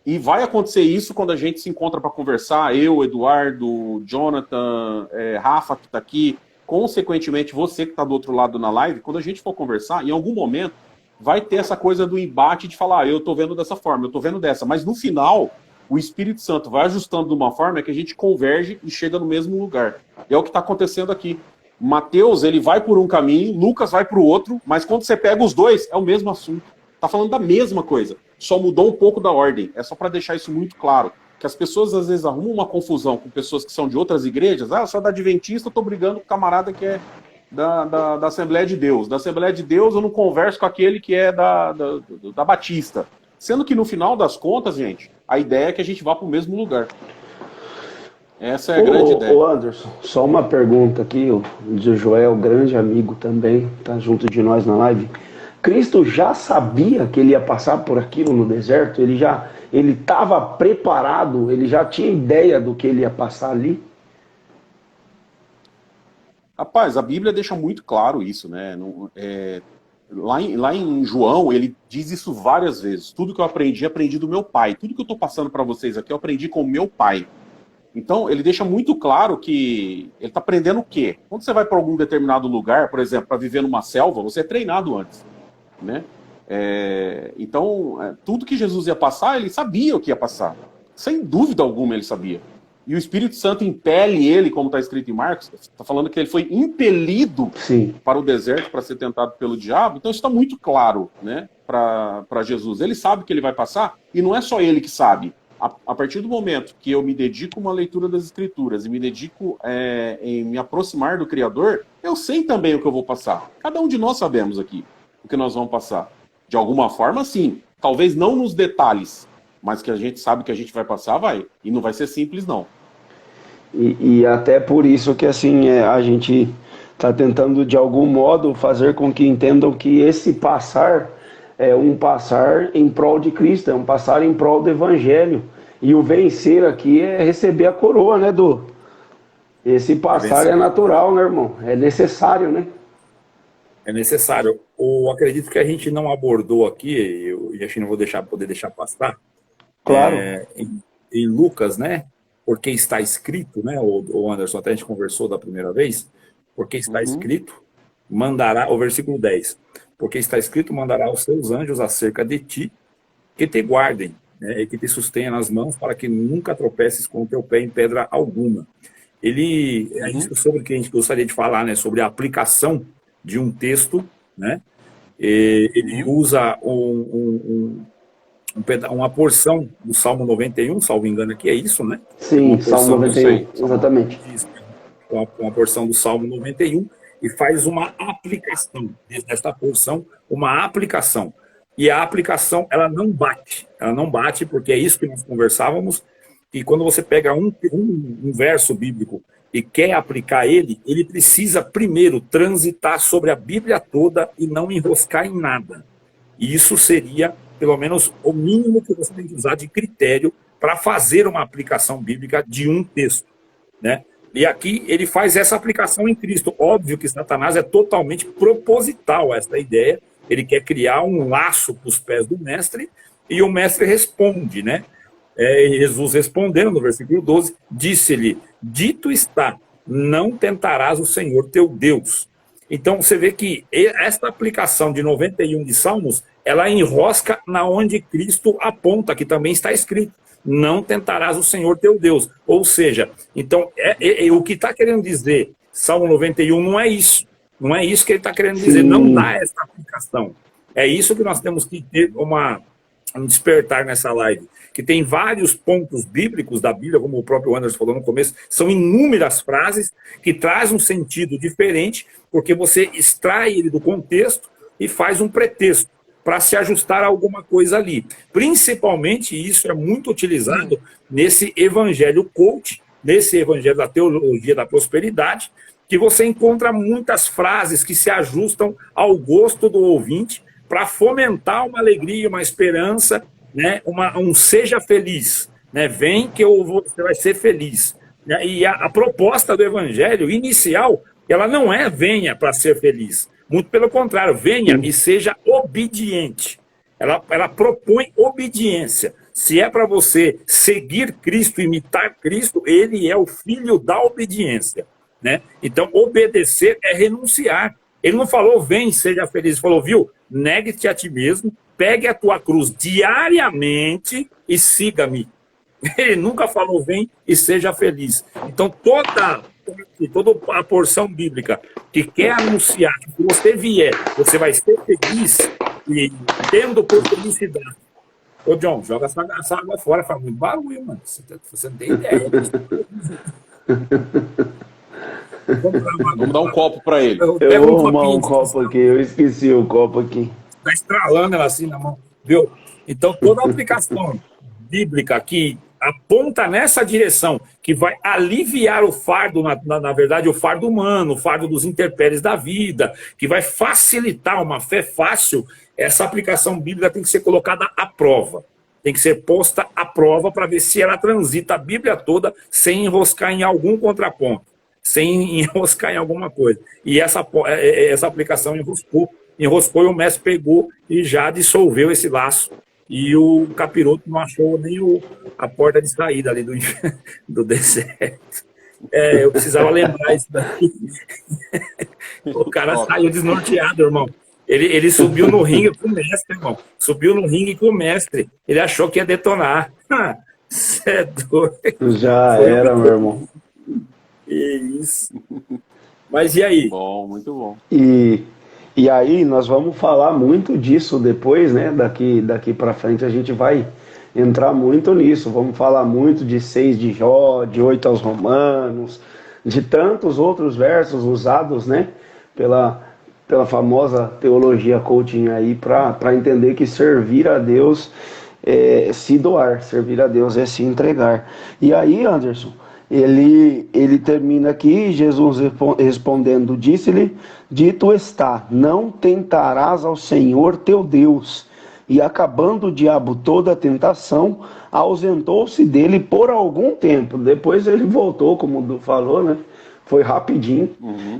Speaker 2: E vai acontecer isso quando a gente se encontra para conversar, eu, Eduardo, Jonathan, Rafa, que está aqui, consequentemente você que está do outro lado na live, quando a gente for conversar, em algum momento vai ter essa coisa do embate de falar, eu estou vendo dessa forma, eu estou vendo dessa, mas no final o Espírito Santo vai ajustando de uma forma que a gente converge e chega no mesmo lugar. E é o que está acontecendo aqui. Mateus, ele vai por um caminho, Lucas vai para o outro, mas quando você pega os dois, é o mesmo assunto. Está falando da mesma coisa, só mudou um pouco da ordem. É só para deixar isso muito claro, que as pessoas às vezes arrumam uma confusão com pessoas que são de outras igrejas. Eu sou da Adventista, eu estou brigando com o camarada que é da Assembleia de Deus. Da Assembleia de Deus eu não converso com aquele que é da Batista. Sendo que no final das contas, gente, a ideia é que a gente vá para o mesmo lugar. Essa é a grande ideia.
Speaker 1: Ô Anderson, só uma pergunta aqui, o Joel, grande amigo também, tá junto de nós na live. Cristo já sabia que ele ia passar por aquilo no deserto? Ele estava preparado? Ele já tinha ideia do que ele ia passar ali?
Speaker 2: Rapaz, a Bíblia deixa muito claro isso, né? Lá em João, ele diz isso várias vezes. Tudo que eu aprendi do meu pai. Tudo que eu estou passando para vocês aqui, eu aprendi com o meu pai. Então, ele deixa muito claro que ele está aprendendo o quê? Quando você vai para algum determinado lugar, por exemplo, para viver numa selva, você é treinado antes, né? Então, tudo que Jesus ia passar, ele sabia o que ia passar. Sem dúvida alguma ele sabia. E o Espírito Santo impele ele, como está escrito em Marcos, está falando que ele foi impelido para o deserto para ser tentado pelo diabo. Então, isso está muito claro, né, para Jesus. Ele sabe que ele vai passar, e não é só ele que sabe. A partir do momento que eu me dedico a uma leitura das Escrituras e me dedico em me aproximar do Criador, eu sei também o que eu vou passar. Cada um de nós sabemos aqui o que nós vamos passar. De alguma forma, sim. Talvez não nos detalhes, mas que a gente sabe que a gente vai passar, vai. E não vai ser simples, não.
Speaker 1: E até por isso que assim a gente está tentando de algum modo fazer com que entendam que esse passar é um passar em prol de Cristo, é um passar em prol do Evangelho. E o vencer aqui é receber a coroa, né, Du? Esse passar é natural, né, irmão? É necessário, né?
Speaker 3: É necessário. Eu acredito que a gente não abordou aqui, e acho que não vou poder deixar passar,
Speaker 1: Claro.
Speaker 3: em Lucas, né? Porque está escrito, né, o Anderson, até a gente conversou da primeira vez, porque está escrito, mandará, o versículo 10, porque está escrito, mandará os seus anjos acerca de ti, que te guardem, né, e que te sustenham nas mãos, para que nunca tropeces com o teu pé em pedra alguma. É isso sobre o que a gente gostaria de falar, né, sobre a aplicação de um texto, né, ele usa uma porção do Salmo 91, salvo engano aqui, é isso, né?
Speaker 1: Sim, Salmo 91, exatamente.
Speaker 3: Uma porção do Salmo 91 e faz uma aplicação, desta porção, uma aplicação. E a aplicação, ela não bate, porque é isso que nós conversávamos, e quando você pega um verso bíblico e quer aplicar ele precisa primeiro transitar sobre a Bíblia toda e não enroscar em nada. E isso seria, pelo menos, o mínimo que você tem que usar de critério para fazer uma aplicação bíblica de um texto, né? E aqui ele faz essa aplicação em Cristo. Óbvio que Satanás é totalmente proposital a essa ideia. Ele quer criar um laço para os pés do mestre e o mestre responde, né? Jesus respondendo no versículo 12, disse-lhe, dito está, não tentarás o Senhor teu Deus. Então você vê que esta aplicação de 91 de Salmos, ela enrosca na onde Cristo aponta, que também está escrito, não tentarás o Senhor teu Deus. Ou seja, então o que está querendo dizer Salmo 91 não é isso. Não é isso que ele está querendo dizer, não dá essa aplicação. É isso que nós temos que ter um despertar nessa live, que tem vários pontos bíblicos da Bíblia, como o próprio Anderson falou no começo, são inúmeras frases que trazem um sentido diferente, porque você extrai ele do contexto e faz um pretexto para se ajustar a alguma coisa ali. Principalmente isso é muito utilizado nesse evangelho coach, nesse evangelho da teologia da prosperidade, que você encontra muitas frases que se ajustam ao gosto do ouvinte para fomentar uma alegria, uma esperança, né? Um seja feliz, né? Vem que você vai ser feliz. E a proposta do evangelho inicial, ela não é venha para ser feliz. Muito pelo contrário, venha e seja obediente. Ela propõe obediência. Se é para você seguir Cristo, imitar Cristo, ele é o filho da obediência, né? Então, obedecer é renunciar. Ele não falou, vem, seja feliz. Ele falou, viu, negue-te a ti mesmo, pegue a tua cruz diariamente e siga-me. Ele nunca falou, vem e seja feliz. Então, toda a porção bíblica que quer anunciar que se você vier, você vai ser feliz e tendo por felicidade. Ô, John, joga essa água fora, faz muito barulho, mano. Você não tem ideia.
Speaker 2: Vamos dar um copo para ele.
Speaker 1: Eu vou arrumar um copo aqui, eu esqueci o copo aqui.
Speaker 3: Está estralando ela assim na mão, viu? Então, toda a aplicação bíblica que aponta nessa direção, que vai aliviar o fardo, na verdade, o fardo humano, o fardo dos intempéries da vida, que vai facilitar uma fé fácil, essa aplicação bíblica tem que ser colocada à prova. Tem que ser posta à prova para ver se ela transita a Bíblia toda sem enroscar em algum contraponto, sem enroscar em alguma coisa. E essa aplicação enroscou e o mestre pegou e já dissolveu esse laço. E o capiroto não achou nem a porta de saída ali do deserto. Eu precisava lembrar isso daqui. O cara saiu desnorteado, irmão. Ele subiu no ringue com o mestre, irmão. Subiu no ringue com o mestre. Ele achou que ia detonar. Você é doido.
Speaker 1: Já era, meu irmão.
Speaker 3: Isso. Mas e aí?
Speaker 2: Bom, muito bom.
Speaker 1: E aí nós vamos falar muito disso depois, né? Daqui para frente a gente vai entrar muito nisso. Vamos falar muito de 6 de Jó, de 8 aos Romanos, de tantos outros versos usados, né? Pela famosa teologia coaching aí, para entender que servir a Deus é se doar, servir a Deus é se entregar. E aí, Anderson, Ele termina aqui, Jesus respondendo, disse-lhe, dito está, não tentarás ao Senhor teu Deus. E acabando o diabo toda a tentação, ausentou-se dele por algum tempo. Depois ele voltou, como o Du falou, né? Foi rapidinho.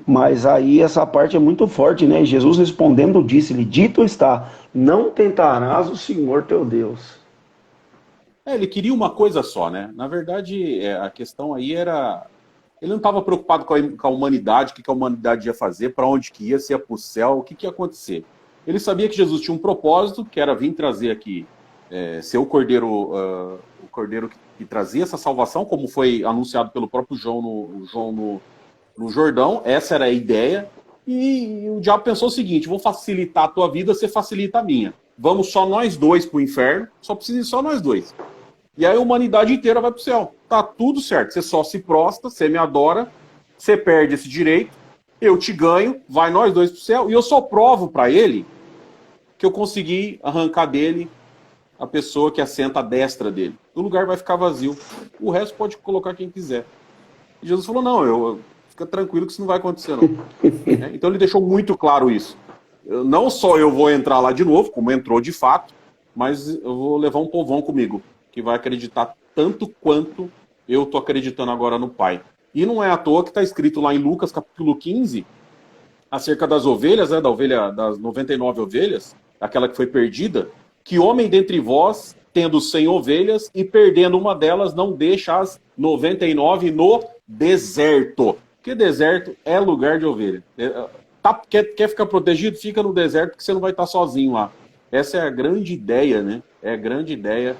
Speaker 1: Mas aí essa parte é muito forte, né? Jesus respondendo disse-lhe, dito está, não tentarás o Senhor teu Deus.
Speaker 2: Ele queria uma coisa só, né? Na verdade, a questão aí era... Ele não estava preocupado com a humanidade, o que a humanidade ia fazer, para onde que ia, se ia para o céu, o que ia acontecer. Ele sabia que Jesus tinha um propósito, que era vir trazer aqui, ser o cordeiro que trazia essa salvação, como foi anunciado pelo próprio João no Jordão. Essa era a ideia. E o diabo pensou o seguinte, vou facilitar a tua vida, você facilita a minha. Vamos só nós dois para o inferno, só precisa ir só nós dois. E aí a humanidade inteira vai para o céu. Tá tudo certo, você só se prostra, você me adora, você perde esse direito, eu te ganho, vai nós dois para o céu, e eu só provo para ele que eu consegui arrancar dele a pessoa que assenta à destra dele. O lugar vai ficar vazio. O resto pode colocar quem quiser. E Jesus falou, não, fica tranquilo que isso não vai acontecer, não. Então ele deixou muito claro isso. Não só eu vou entrar lá de novo, como entrou de fato, mas eu vou levar um povão comigo, que vai acreditar tanto quanto eu estou acreditando agora no Pai. E não é à toa que está escrito lá em Lucas, capítulo 15, acerca das ovelhas, né, das 99 ovelhas, aquela que foi perdida, que homem dentre vós, tendo 100 ovelhas e perdendo uma delas, não deixa as 99 no deserto. Porque deserto é lugar de ovelha. Quer ficar protegido? Fica no deserto, porque você não vai estar sozinho lá. Essa é a grande ideia, né? É a grande ideia,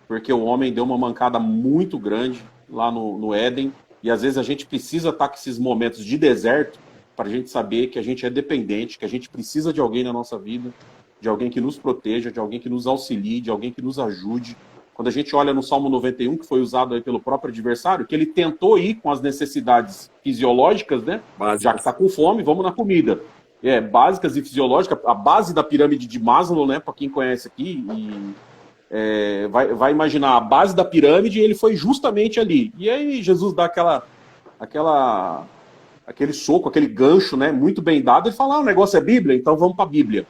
Speaker 2: porque o homem deu uma mancada muito grande lá no Éden, e às vezes a gente precisa estar com esses momentos de deserto para a gente saber que a gente é dependente, que a gente precisa de alguém na nossa vida, de alguém que nos proteja, de alguém que nos auxilie, de alguém que nos ajude. Quando a gente olha no Salmo 91, que foi usado aí pelo próprio adversário, que ele tentou ir com as necessidades fisiológicas, né? Já que está com fome, vamos na comida. Básicas e fisiológicas, a base da pirâmide de Maslow, né? Para quem conhece aqui, vai imaginar a base da pirâmide, e ele foi justamente ali. E aí Jesus dá aquele soco, aquele gancho, né? Muito bem dado, e fala, o negócio é Bíblia, então vamos para a Bíblia.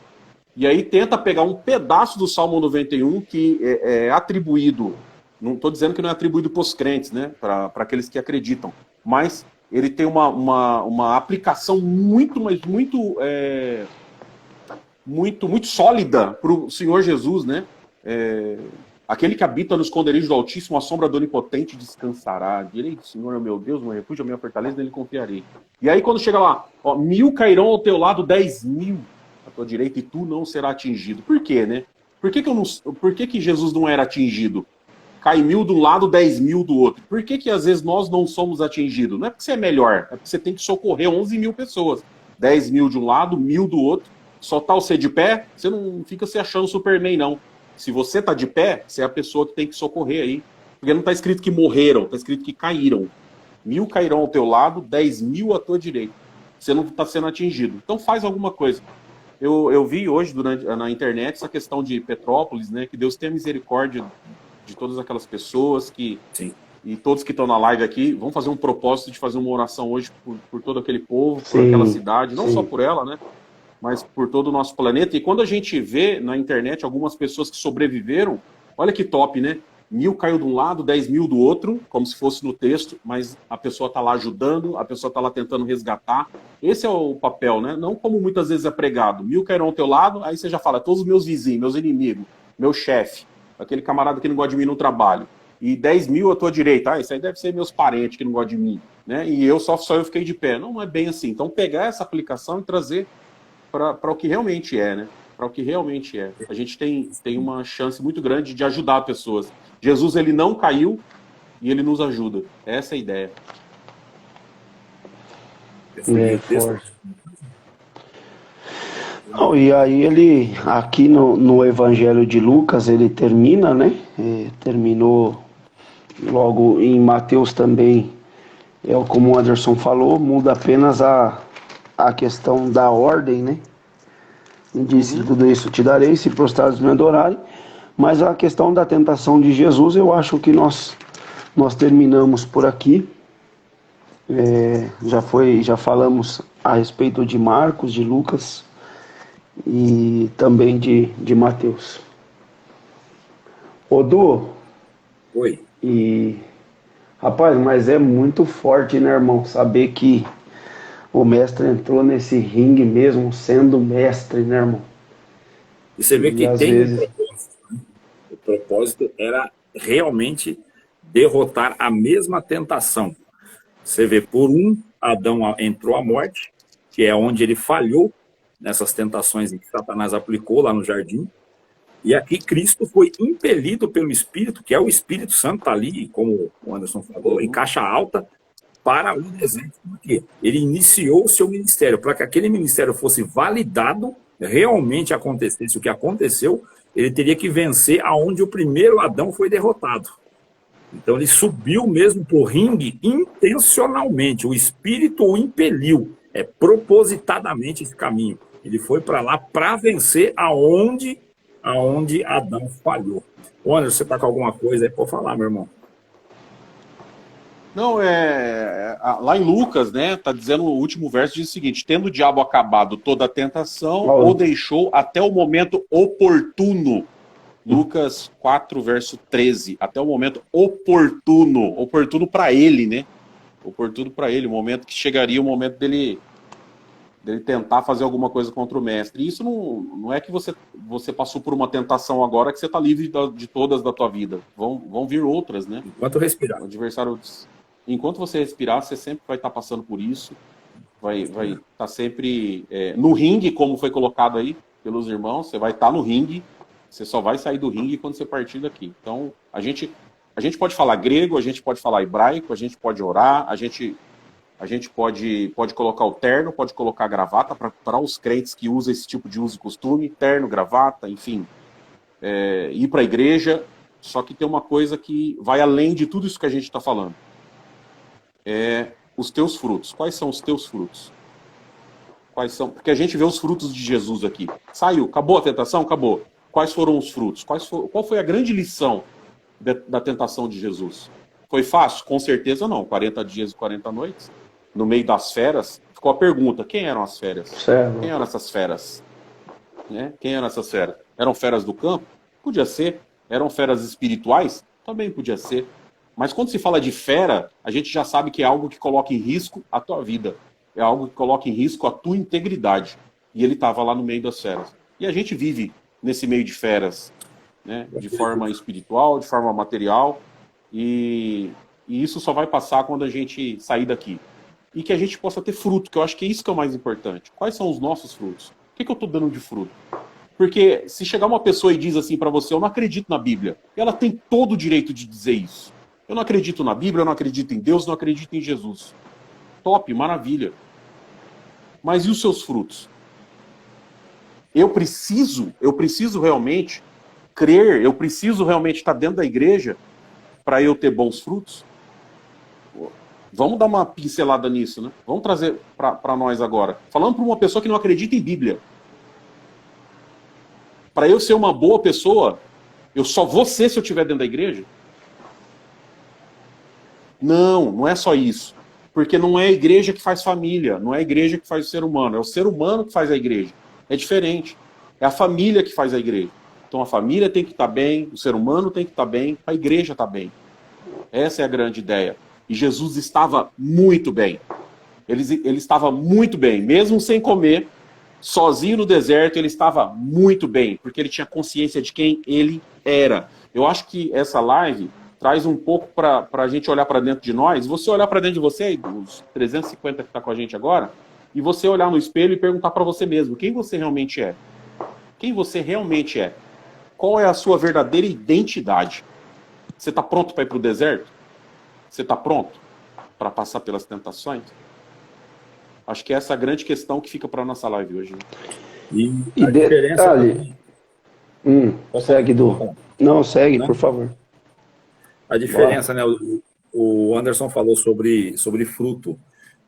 Speaker 2: E aí tenta pegar um pedaço do Salmo 91 que é atribuído, não estou dizendo que não é atribuído para os crentes, né, para aqueles que acreditam, mas ele tem uma aplicação muito sólida para o Senhor Jesus, né? Aquele que habita no esconderijo do Altíssimo, a sombra do Onipotente descansará. Direi, Senhor é meu Deus, meu refúgio, a minha fortaleza, nele confiarei. E aí quando chega lá, 1000 cairão ao teu lado, 10.000 à tua direita, e tu não será atingido. Por quê, né? Por que Jesus não era atingido? Cai 1000 de um lado, 10.000 do outro. Por que às vezes nós não somos atingidos? Não é porque você é melhor, é porque você tem que socorrer 11.000 pessoas. 10.000 de um lado, 1.000 do outro. Só tá você de pé, você não fica se achando Superman, não. Se você tá de pé, você é a pessoa que tem que socorrer aí. Porque não tá escrito que morreram, tá escrito que caíram. 1000 cairão ao teu lado, 10.000 à tua direita. Você não está sendo atingido. Então faz alguma coisa. Eu vi hoje na internet essa questão de Petrópolis, né? Que Deus tenha misericórdia de todas aquelas pessoas que... Sim. E todos que estão na live aqui vão fazer um propósito de fazer uma oração hoje por todo aquele povo, por aquela cidade, não só por ela, né? Mas por todo o nosso planeta. E quando a gente vê na internet algumas pessoas que sobreviveram, olha que top, né? 1000 caiu de um lado, 10.000 do outro, como se fosse no texto, mas a pessoa está lá ajudando, a pessoa está lá tentando resgatar. Esse é o papel, né? Não como muitas vezes é pregado. 1000 cairão ao teu lado, aí você já fala, todos os meus vizinhos, meus inimigos, meu chefe, aquele camarada que não gosta de mim no trabalho. E 10.000 à tua direita, isso aí deve ser meus parentes que não gostam de mim, né? E só eu fiquei de pé. Não é bem assim. Então pegar essa aplicação e trazer para o que realmente é, né? Para o que realmente é. A gente tem uma chance muito grande de ajudar pessoas. Jesus, ele não caiu e ele nos ajuda. Essa é a ideia.
Speaker 1: Forte. Não, e aí ele, aqui no Evangelho de Lucas, ele termina, né? Terminou logo em Mateus também, como o Anderson falou, muda apenas a questão da ordem, né? E disse, tudo isso te darei, se prostrados me adorarem. Mas a questão da tentação de Jesus, eu acho que nós nós terminamos por aqui. Já falamos a respeito de Marcos, de Lucas e também de Mateus. Odu,
Speaker 3: Oi.
Speaker 1: e rapaz, mas é muito forte, né, irmão? Saber que o mestre entrou nesse ringue mesmo sendo mestre, né, irmão?
Speaker 3: E você vê
Speaker 1: E
Speaker 3: que
Speaker 1: às
Speaker 3: tem um
Speaker 1: vezes,
Speaker 3: propósito. O propósito era realmente derrotar a mesma tentação. Você vê, por um, Adão entrou a morte, que é onde ele falhou nessas tentações que Satanás aplicou lá no jardim. E aqui Cristo foi impelido pelo Espírito, que é o Espírito Santo, está ali, como o Anderson falou, em caixa alta, para o deserto. Por quê? Ele iniciou o seu ministério, para que aquele ministério fosse validado, realmente acontecesse o que aconteceu, ele teria que vencer aonde o primeiro Adão foi derrotado. Então ele subiu mesmo para o ringue intencionalmente, o Espírito o impeliu, propositadamente esse caminho. Ele foi para lá para vencer aonde Adão falhou. Anderson, você está com alguma coisa aí? Pode falar, meu irmão.
Speaker 2: Não, lá em Lucas, né, tá dizendo, o último verso diz o seguinte: tendo o diabo acabado toda a tentação, o deixou até o momento oportuno. Lucas 4, verso 13, até o momento oportuno para ele, né? Oportuno para ele, o momento que chegaria o momento dele tentar fazer alguma coisa contra o mestre. E isso não é que você passou por uma tentação agora que você está livre de todas da tua vida. Vão vir outras, né?
Speaker 3: Enquanto respirar.
Speaker 2: O adversário, enquanto você respirar, você sempre vai estar passando por isso. Vai estar sempre no ringue, como foi colocado aí pelos irmãos. Você vai estar no ringue. Você só vai sair do ringue quando você partir daqui. Então, a gente pode falar grego, a gente pode falar hebraico, a gente pode orar, a gente pode colocar o terno, pode colocar a gravata para os crentes que usam esse tipo de uso e costume, terno, gravata, enfim, ir para a igreja. Só que tem uma coisa que vai além de tudo isso que a gente está falando. Os teus frutos. Quais são os teus frutos? Quais são? Porque a gente vê os frutos de Jesus aqui. Saiu, acabou a tentação? Acabou. Quais foram os frutos? Qual foi a grande lição da tentação de Jesus? Foi fácil? Com certeza não. 40 dias e 40 noites. No meio das feras, ficou a pergunta: quem eram as feras? Quem eram essas feras? Né? Quem eram essas feras? Eram feras do campo? Podia ser. Eram feras espirituais? Também podia ser. Mas quando se fala de fera, a gente já sabe que é algo que coloca em risco a tua vida. É algo que coloca em risco a tua integridade. E ele estava lá no meio das feras. E a gente vive nesse meio de feras, né? De forma espiritual, de forma material. E isso só vai passar quando a gente sair daqui. E que a gente possa ter fruto, que eu acho que é isso que é o mais importante. Quais são os nossos frutos? O que eu estou dando de fruto? Porque se chegar uma pessoa e diz assim para você: eu não acredito na Bíblia, ela tem todo o direito de dizer isso. Eu não acredito na Bíblia, eu não acredito em Deus, não acredito em Jesus. Top, maravilha. Mas e os seus frutos? Eu preciso realmente crer, eu preciso realmente estar dentro da igreja para eu ter bons frutos? Vamos dar uma pincelada nisso, né? Vamos trazer para nós agora. Falando para uma pessoa que não acredita em Bíblia. Para eu ser uma boa pessoa, eu só vou ser se eu estiver dentro da igreja? Não é só isso. Porque não é a igreja que faz família, não é a igreja que faz o ser humano, é o ser humano que faz a igreja. É diferente. É a família que faz a igreja. Então a família tem que estar bem, o ser humano tem que estar bem, a igreja está bem. Essa é a grande ideia. E Jesus estava muito bem. Ele estava muito bem, mesmo sem comer, sozinho no deserto, ele estava muito bem, porque ele tinha consciência de quem ele era. Eu acho que essa live traz um pouco para a gente olhar para dentro de nós. Você olhar para dentro de você, os 350 que está com a gente agora, e você olhar no espelho e perguntar para você mesmo: quem você realmente é? Quem você realmente é? Qual é a sua verdadeira identidade? Você está pronto para ir para o deserto? Você está pronto para passar pelas tentações? Acho que essa é a grande questão que fica para a nossa live hoje.
Speaker 3: E a diferença...
Speaker 1: Segue, Du. Não, segue, por favor.
Speaker 3: A diferença, né? O Anderson falou sobre fruto.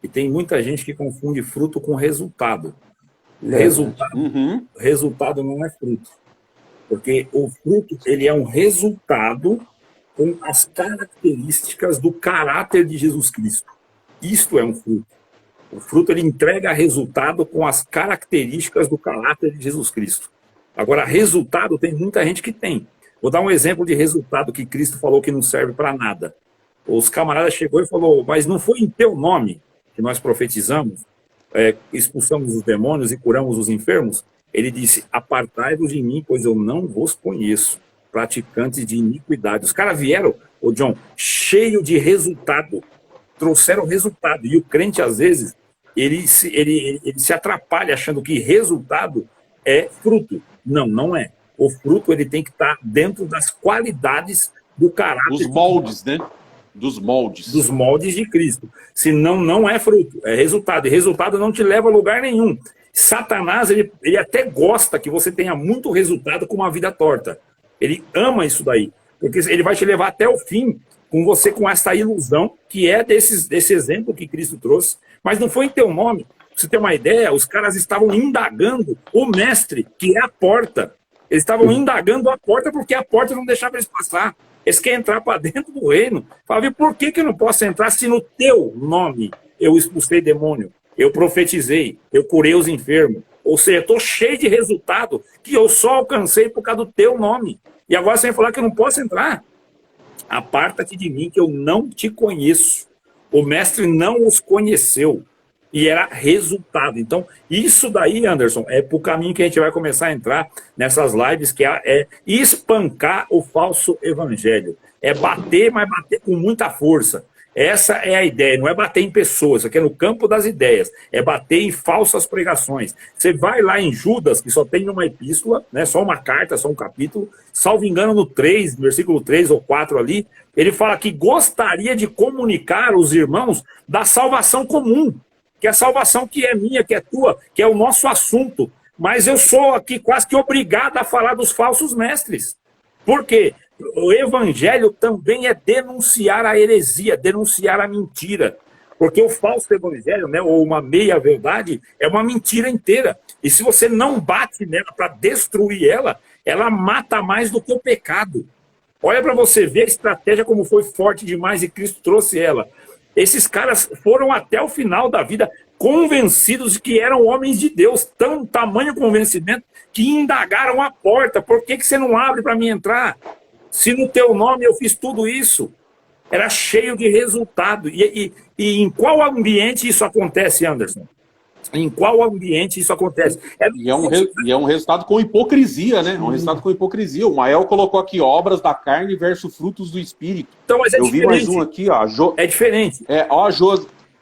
Speaker 3: E tem muita gente que confunde fruto com resultado. Resultado não é fruto. Porque o fruto, ele é um resultado com as características do caráter de Jesus Cristo. Isto é um fruto. O fruto ele entrega resultado com as características do caráter de Jesus Cristo. Agora, resultado tem muita gente que tem. Vou dar um exemplo de resultado que Cristo falou que não serve para nada. Os camaradas chegou e falou, mas não foi em teu nome que nós profetizamos, expulsamos os demônios e curamos os enfermos? Ele disse, apartai-vos de mim, pois eu não vos conheço, praticantes de iniquidade. Os caras vieram, ô John, cheio de resultado, trouxeram resultado. E o crente, às vezes, ele se atrapalha achando que resultado é fruto. Não, não é. O fruto ele tem que estar dentro das qualidades do caráter.
Speaker 2: Dos moldes, né? Dos moldes.
Speaker 3: Dos moldes de Cristo. Senão, não é fruto, é resultado. E resultado não te leva a lugar nenhum. Satanás, ele até gosta que você tenha muito resultado com uma vida torta. Ele ama isso daí. Porque ele vai te levar até o fim com você com essa ilusão, que é desse exemplo que Cristo trouxe. Mas não foi em teu nome. Pra você ter uma ideia, os caras estavam indagando o mestre, que é a porta. Eles estavam indagando a porta porque a porta não deixava eles passar. Eles querem entrar para dentro do reino. Falavam, por que eu não posso entrar se no teu nome eu expulsei demônio? Eu profetizei, eu curei os enfermos. Ou seja, estou cheio de resultado que eu só alcancei por causa do teu nome. E agora você vai falar que eu não posso entrar? Aparta-te de mim que eu não te conheço. O mestre não os conheceu. E era resultado. Então, isso daí, Anderson, é para o caminho que a gente vai começar a entrar nessas lives, que é espancar o falso evangelho. É bater, mas bater com muita força. Essa é a ideia, não é bater em pessoas, isso aqui é no campo das ideias, é bater em falsas pregações. Você vai lá em Judas, que só tem uma epístola, né, só uma carta, só um capítulo, salvo engano no 3, versículo 3 ou 4 ali, ele fala que gostaria de comunicar aos irmãos da salvação comum, que é a salvação que é minha, que é tua, que é o nosso assunto. Mas eu sou aqui quase que obrigado a falar dos falsos mestres. Por quê? O evangelho também é denunciar a heresia, denunciar a mentira. Porque o falso evangelho, né, ou uma meia-verdade, é uma mentira inteira. E se você não bate nela para destruir ela, ela mata mais do que o pecado. Olha para você ver a estratégia como foi forte demais e Cristo trouxe ela. Esses caras foram até o final da vida convencidos de que eram homens de Deus, tamanho convencimento, que indagaram a porta. Por que você não abre para mim entrar? Se no teu nome eu fiz tudo isso. Era cheio de resultado. E em qual ambiente isso acontece, Anderson? Em qual ambiente isso acontece?
Speaker 2: E é um resultado com hipocrisia, né? Um resultado com hipocrisia. O Mael colocou aqui obras da carne versus frutos do espírito.
Speaker 3: Então, mas é
Speaker 2: Eu vi mais um aqui, ó.
Speaker 3: É diferente.
Speaker 2: Ó,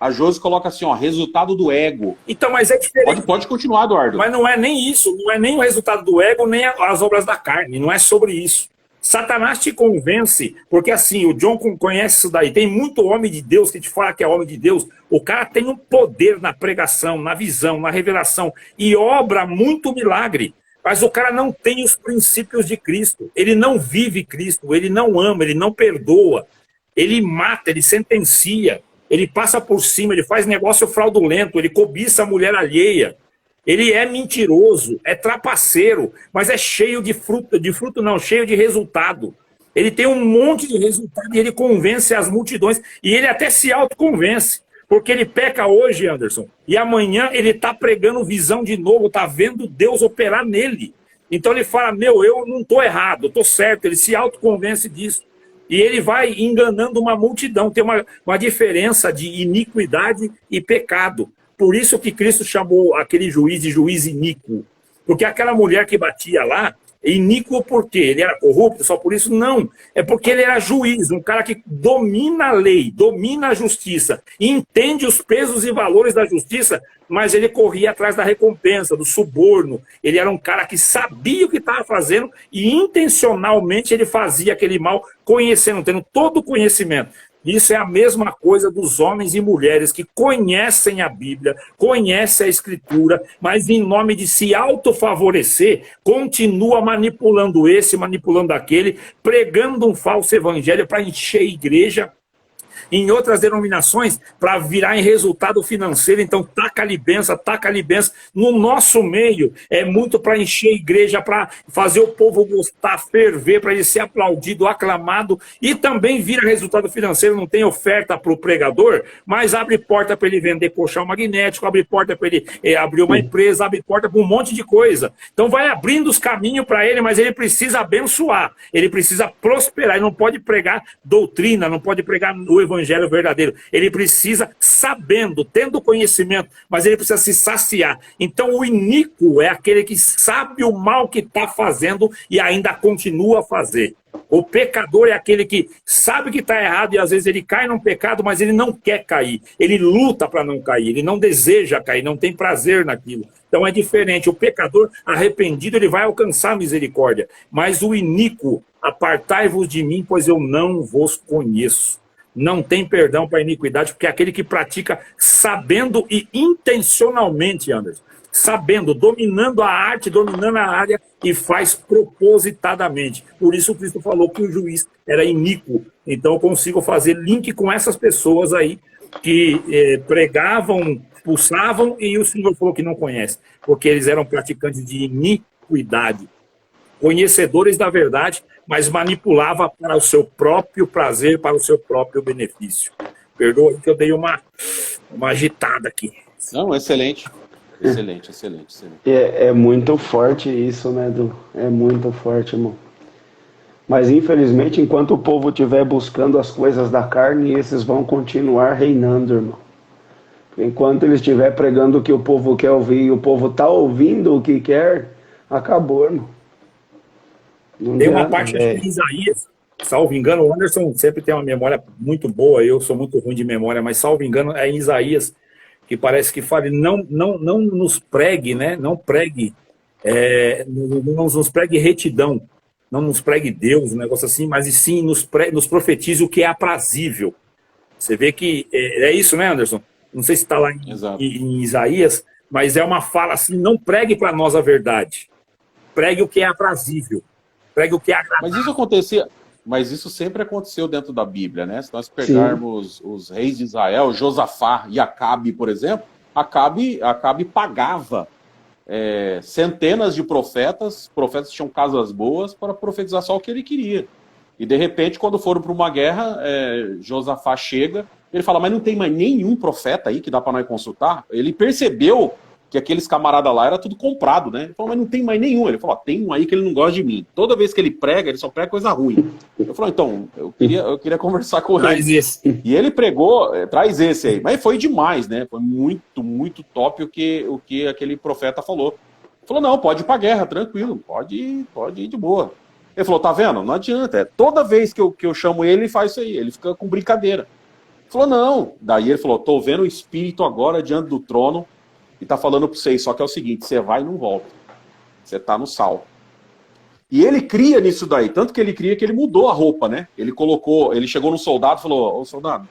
Speaker 2: a Josi coloca assim, ó, resultado do ego.
Speaker 3: Então, mas é diferente.
Speaker 2: Pode continuar, Eduardo.
Speaker 3: Mas não é nem isso, não é nem o resultado do ego, nem as obras da carne. Não é sobre isso. Satanás te convence, porque assim, o John conhece isso daí, tem muito homem de Deus que te fala que é homem de Deus, o cara tem um poder na pregação, na visão, na revelação, e obra muito milagre, mas o cara não tem os princípios de Cristo, ele não vive Cristo, ele não ama, ele não perdoa, ele mata, ele sentencia, ele passa por cima, ele faz negócio fraudulento, ele cobiça a mulher alheia. Ele é mentiroso, é trapaceiro, mas é cheio de fruto não, cheio de resultado. Ele tem um monte de resultado e ele convence as multidões, e ele até se autoconvence, porque ele peca hoje, Anderson, e amanhã ele está pregando visão de novo, está vendo Deus operar nele. Então ele fala, eu não estou errado, eu estou certo, ele se autoconvence disso. E ele vai enganando uma multidão, tem uma diferença de iniquidade e pecado. Por isso que Cristo chamou aquele juiz de juiz iníquo. Porque aquela mulher que batia lá, iníquo por quê? Ele era corrupto, só por isso? Não. É porque ele era juiz, um cara que domina a lei, domina a justiça, entende os pesos e valores da justiça, mas ele corria atrás da recompensa, do suborno. Ele era um cara que sabia o que estava fazendo e intencionalmente ele fazia aquele mal, conhecendo, tendo todo o conhecimento. Isso é a mesma coisa dos homens e mulheres que conhecem a Bíblia, conhecem a Escritura, mas em nome de se autofavorecer, continua manipulando esse, manipulando aquele, pregando um falso evangelho para encher a igreja, em outras denominações para virar em resultado financeiro. Então, taca a libença. No nosso meio, é muito para encher a igreja, para fazer o povo gostar, ferver, para ele ser aplaudido, aclamado, e também vira resultado financeiro. Não tem oferta para o pregador, mas abre porta para ele vender colchão magnético, abre porta para ele abrir uma empresa, abre porta para um monte de coisa. Então vai abrindo os caminhos para ele, mas ele precisa abençoar, ele precisa prosperar, ele não pode pregar doutrina, não pode pregar o evangelho verdadeiro, ele precisa sabendo, tendo conhecimento, mas ele precisa se saciar. Então o iníquo é aquele que sabe o mal que está fazendo e ainda continua a fazer. O pecador é aquele que sabe que está errado e às vezes ele cai num pecado, mas ele não quer cair. Ele luta para não cair, ele não deseja cair, não tem prazer naquilo. Então é diferente. O pecador arrependido, ele vai alcançar a misericórdia. Mas o iníquo, apartai-vos de mim, pois eu não vos conheço. Não tem perdão para a iniquidade, porque é aquele que pratica sabendo e intencionalmente, Anderson. Sabendo, dominando a arte, dominando a área e faz propositadamente. Por isso Cristo falou que o juiz era iníquo. Então eu consigo fazer link com essas pessoas aí que pregavam, expulsavam e o Senhor falou que não conhece, porque eles eram praticantes de iniquidade, conhecedores da verdade, mas manipulava para o seu próprio prazer, para o seu próprio benefício. Perdoa que eu dei uma agitada aqui.
Speaker 2: Não, excelente. Excelente.
Speaker 1: É muito forte isso, né, Edu? É muito forte, irmão. Mas, infelizmente, enquanto o povo estiver buscando as coisas da carne, esses vão continuar reinando, irmão. Enquanto ele estiver pregando o que o povo quer ouvir e o povo está ouvindo o que quer, acabou, irmão.
Speaker 3: Tem uma parte de Isaías, salvo engano, o Anderson sempre tem uma memória muito boa, eu sou muito ruim de memória, mas salvo engano é em Isaías, que parece que fala, não nos pregue, né? Não pregue, não nos pregue retidão, não nos pregue Deus, um negócio assim, mas e sim nos profetize o que é aprazível. Você vê que é isso, né, Anderson? Não sei se está lá em Isaías, mas é uma fala assim, não pregue para nós a verdade, pregue o que é aprazível, pregue o que é agradável.
Speaker 2: Mas isso sempre aconteceu dentro da Bíblia, né? Se nós pegarmos os reis de Israel, Josafá e Acabe, por exemplo, Acabe pagava centenas de profetas tinham casas boas para profetizar só o que ele queria. E de repente, quando foram para uma guerra, Josafá chega, ele fala, mas não tem mais nenhum profeta aí que dá para nós consultar? Ele percebeu que aqueles camaradas lá era tudo comprado, né? Ele falou, mas não tem mais nenhum. Ele falou, tem um aí que ele não gosta de mim. Toda vez que ele prega, ele só prega coisa ruim. Eu falei, então, eu queria conversar com ele.
Speaker 3: Traz esse.
Speaker 2: E ele pregou, traz esse aí. Mas foi demais, né? Foi muito top o que aquele profeta falou. Ele falou, não, pode ir pra guerra, tranquilo. Pode ir de boa. Ele falou, tá vendo? Não adianta. Toda vez que eu chamo ele, ele faz isso aí. Ele fica com brincadeira. Ele falou, não. Daí ele falou, tô vendo o Espírito agora diante do trono e tá falando para vocês, só que é o seguinte, você vai e não volta. Você tá no sal. E ele cria nisso daí, tanto que ele cria que ele mudou a roupa, né? Ele chegou no soldado e falou, ô soldado,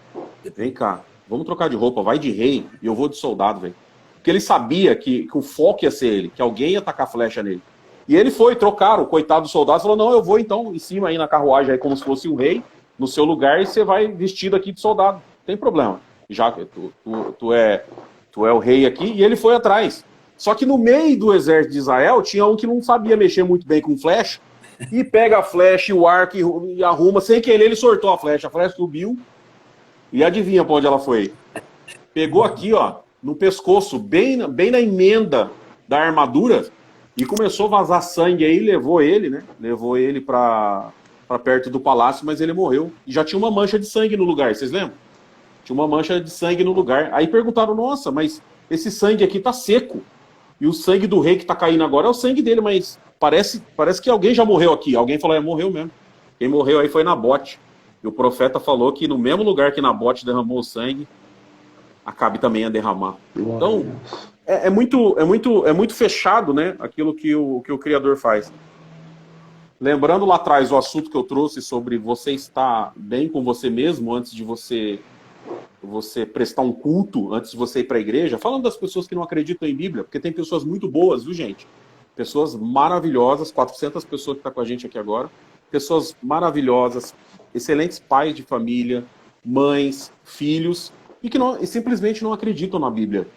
Speaker 2: vem cá, vamos trocar de roupa, vai de rei e eu vou de soldado, velho. Porque ele sabia que o foco ia ser ele, que alguém ia tacar flecha nele. E ele foi, trocaram, o coitado do soldado falou, não, eu vou então em cima aí na carruagem, aí como se fosse um rei, no seu lugar, e você vai vestido aqui de soldado. Não tem problema. Já que tu é o rei aqui, e ele foi atrás. Só que no meio do exército de Israel, tinha um que não sabia mexer muito bem com flecha, e pega a flecha e o arco e arruma, sem querer ele sortou a flecha subiu, e adivinha pra onde ela foi? Pegou aqui, ó, no pescoço, bem na emenda da armadura, e começou a vazar sangue aí, levou ele pra perto do palácio, mas ele morreu. E já tinha uma mancha de sangue no lugar, vocês lembram? Tinha uma mancha de sangue no lugar. Aí perguntaram, nossa, mas esse sangue aqui tá seco. E o sangue do rei que tá caindo agora é o sangue dele, mas parece que alguém já morreu aqui. Alguém falou, morreu mesmo. Quem morreu aí foi Nabote. E o profeta falou que no mesmo lugar que Nabote derramou o sangue, Acabe também a derramar. Então, é muito fechado, né, aquilo que o Criador faz. Lembrando lá atrás o assunto que eu trouxe sobre você estar bem com você mesmo antes de você prestar um culto, antes de você ir para a igreja, falando das pessoas que não acreditam em Bíblia, porque tem pessoas muito boas, viu, gente? Pessoas maravilhosas, 400 pessoas que estão com a gente aqui agora, pessoas maravilhosas, excelentes pais de família, mães, filhos, e que e simplesmente não acreditam na Bíblia.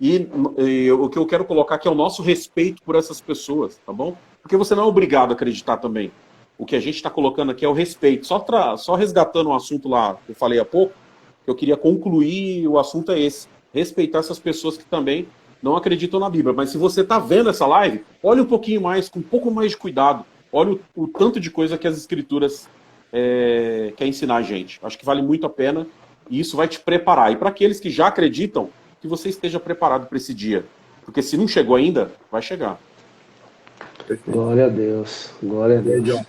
Speaker 2: E o que eu quero colocar aqui é o nosso respeito por essas pessoas, tá bom? Porque você não é obrigado a acreditar também. O que a gente está colocando aqui é o respeito. Só resgatando um assunto lá que eu falei há pouco, que eu queria concluir, o assunto é esse. Respeitar essas pessoas que também não acreditam na Bíblia. Mas se você está vendo essa live, olhe um pouquinho mais, com um pouco mais de cuidado. Olha o tanto de coisa que as Escrituras quer ensinar a gente. Acho que vale muito a pena e isso vai te preparar. E para aqueles que já acreditam, que você esteja preparado para esse dia. Porque se não chegou ainda, vai chegar.
Speaker 1: Glória a Deus. Glória a Deus.
Speaker 3: John.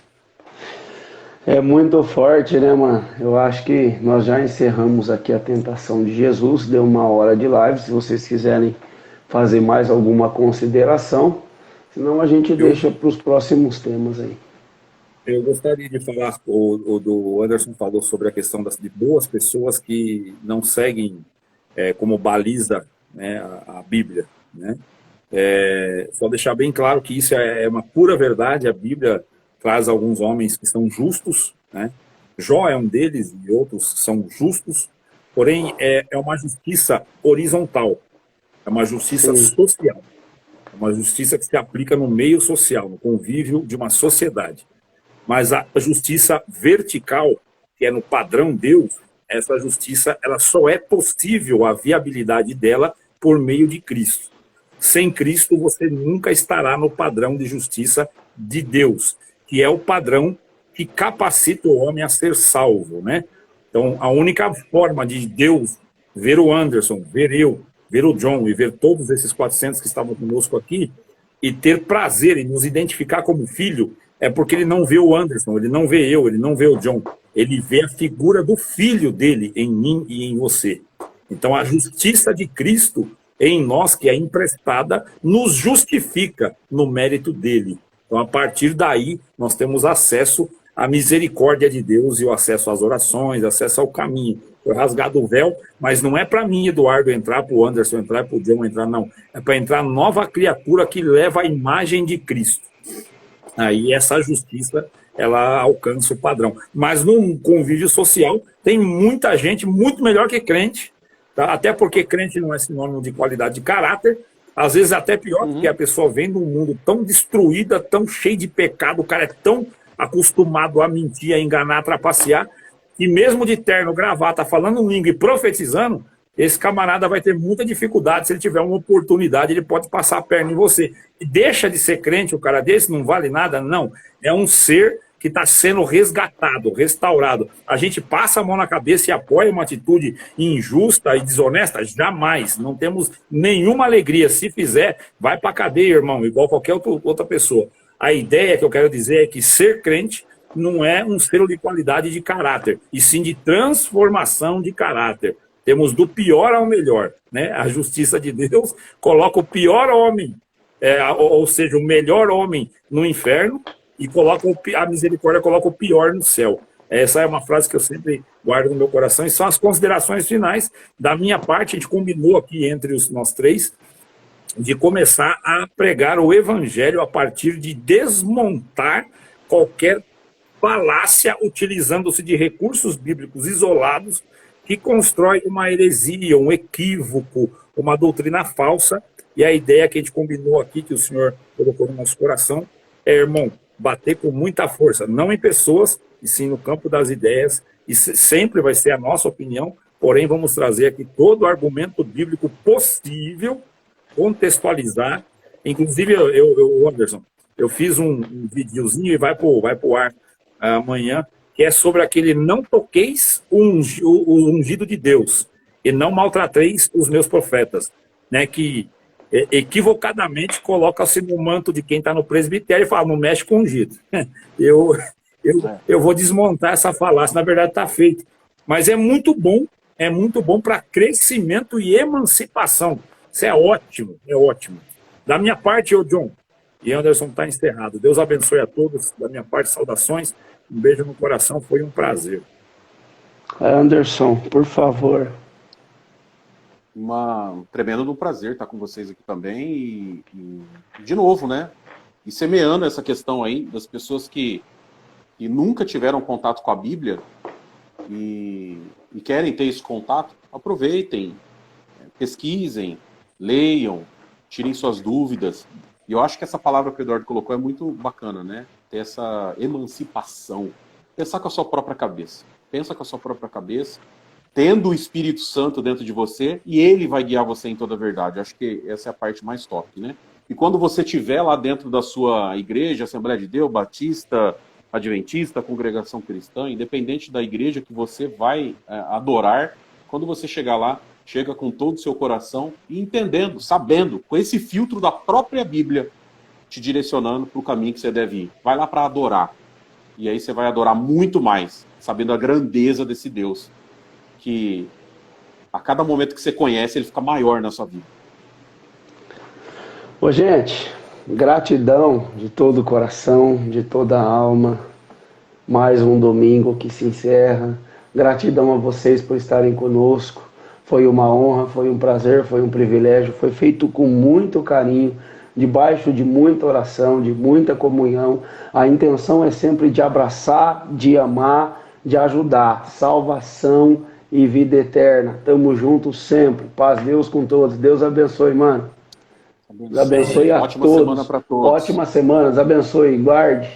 Speaker 1: É muito forte, né, mano? Eu acho que nós já encerramos aqui a tentação de Jesus. Deu 1 hora de live. Se vocês quiserem fazer mais alguma consideração, senão a gente deixa para os próximos temas aí.
Speaker 3: Eu gostaria de falar, o do Anderson falou sobre a questão de boas pessoas que não seguem como baliza, né, a Bíblia, né? Só deixar bem claro que isso é uma pura verdade. A Bíblia traz alguns homens que são justos, né? Jó é um deles e outros são justos, porém é uma justiça horizontal, é uma justiça social, é uma justiça que se aplica no meio social, no convívio de uma sociedade. Mas a justiça vertical, que é no padrão Deus, essa justiça ela só é possível a viabilidade dela por meio de Cristo. Sem Cristo você nunca estará no padrão de justiça de Deus, que é o padrão que capacita o homem a ser salvo, né? Então, a única forma de Deus ver o Anderson, ver eu, ver o John e ver todos esses 400 que estavam conosco aqui e ter prazer em nos identificar como filho é porque ele não vê o Anderson, ele não vê eu, ele não vê o John. Ele vê a figura do filho dele em mim e em você. Então, a justiça de Cristo em nós, que é emprestada, nos justifica no mérito dele. Então, a partir daí, nós temos acesso à misericórdia de Deus e o acesso às orações, acesso ao caminho. Foi rasgado o véu, mas não é para mim, Eduardo, entrar, para o Anderson entrar, para o John entrar, não. É para entrar nova criatura que leva a imagem de Cristo. Aí essa justiça, ela alcança o padrão. Mas num convívio social, tem muita gente muito melhor que crente, tá? Até porque crente não é sinônimo de qualidade de caráter, às vezes até pior, porque a pessoa vem de um mundo tão destruída, tão cheio de pecado, o cara é tão acostumado a mentir, a enganar, a trapacear, que mesmo de terno, gravata, falando língua e profetizando, esse camarada vai ter muita dificuldade. Se ele tiver uma oportunidade, ele pode passar a perna em você. E deixa de ser crente, o cara desse não vale nada? Não. É um ser que está sendo resgatado, restaurado. A gente passa a mão na cabeça e apoia uma atitude injusta e desonesta? Jamais. Não temos nenhuma alegria. Se fizer, vai para a cadeia, irmão, igual qualquer outra pessoa. A ideia que eu quero dizer é que ser crente não é um selo de qualidade de caráter, e sim de transformação de caráter. Temos do pior ao melhor, né? A justiça de Deus coloca o pior homem, ou seja, o melhor homem no inferno, e coloca a misericórdia coloca o pior no céu. Essa é uma frase que eu sempre guardo no meu coração, e são as considerações finais. Da minha parte, a gente combinou aqui entre nós três de começar a pregar o evangelho a partir de desmontar qualquer falácia, utilizando-se de recursos bíblicos isolados, que constrói uma heresia, um equívoco, uma doutrina falsa. E a ideia que a gente combinou aqui, que o Senhor colocou no nosso coração, irmão, bater com muita força, não em pessoas, e sim no campo das ideias, e sempre vai ser a nossa opinião, porém vamos trazer aqui todo o argumento bíblico possível, contextualizar. Inclusive, Anderson, eu fiz um videozinho e vai pro ar amanhã, que é sobre aquele não toqueis o ungido de Deus e não maltrateis os meus profetas, né, que equivocadamente coloca-se no manto de quem está no presbitério e fala, não mexe com ungido. Eu vou desmontar essa falácia, na verdade está feito. Mas é muito bom para crescimento e emancipação. Isso é ótimo, é ótimo. Da minha parte, John e Anderson está encerrado. Deus abençoe a todos. Da minha parte, saudações. Um beijo no coração, foi um prazer.
Speaker 1: Anderson, por favor.
Speaker 2: Um tremendo prazer estar com vocês aqui também. E de novo, né? E semeando essa questão aí das pessoas que nunca tiveram contato com a Bíblia, e querem ter esse contato, aproveitem, pesquisem, leiam, tirem suas dúvidas. E eu acho que essa palavra que o Eduardo colocou é muito bacana, né? Ter essa emancipação. Pensar com a sua própria cabeça. Pensa com a sua própria cabeça, tendo o Espírito Santo dentro de você, e ele vai guiar você em toda a verdade. Acho que essa é a parte mais top, né? E quando você estiver lá dentro da sua igreja, Assembleia de Deus, Batista, Adventista, Congregação Cristã, independente da igreja que você vai adorar, quando você chegar lá, chega com todo o seu coração e entendendo, sabendo, com esse filtro da própria Bíblia, te direcionando para o caminho que você deve ir. Vai lá para adorar. E aí você vai adorar muito mais, sabendo a grandeza desse Deus, que a cada momento que você conhece, ele fica maior na sua vida.
Speaker 1: Ô, gente, gratidão de todo o coração, de toda a alma. Mais um domingo que se encerra. Gratidão a vocês por estarem conosco. Foi uma honra, foi um prazer, foi um privilégio. Foi feito com muito carinho, debaixo de muita oração, de muita comunhão. A intenção é sempre de abraçar, de amar, de ajudar. Salvação e vida eterna. Tamo juntos sempre. Paz, Deus com todos. Deus abençoe, mano. Deus abençoe a
Speaker 2: Ótima
Speaker 1: todos.
Speaker 2: semana para todos.
Speaker 1: Ótima semana. Deus abençoe. Guarde.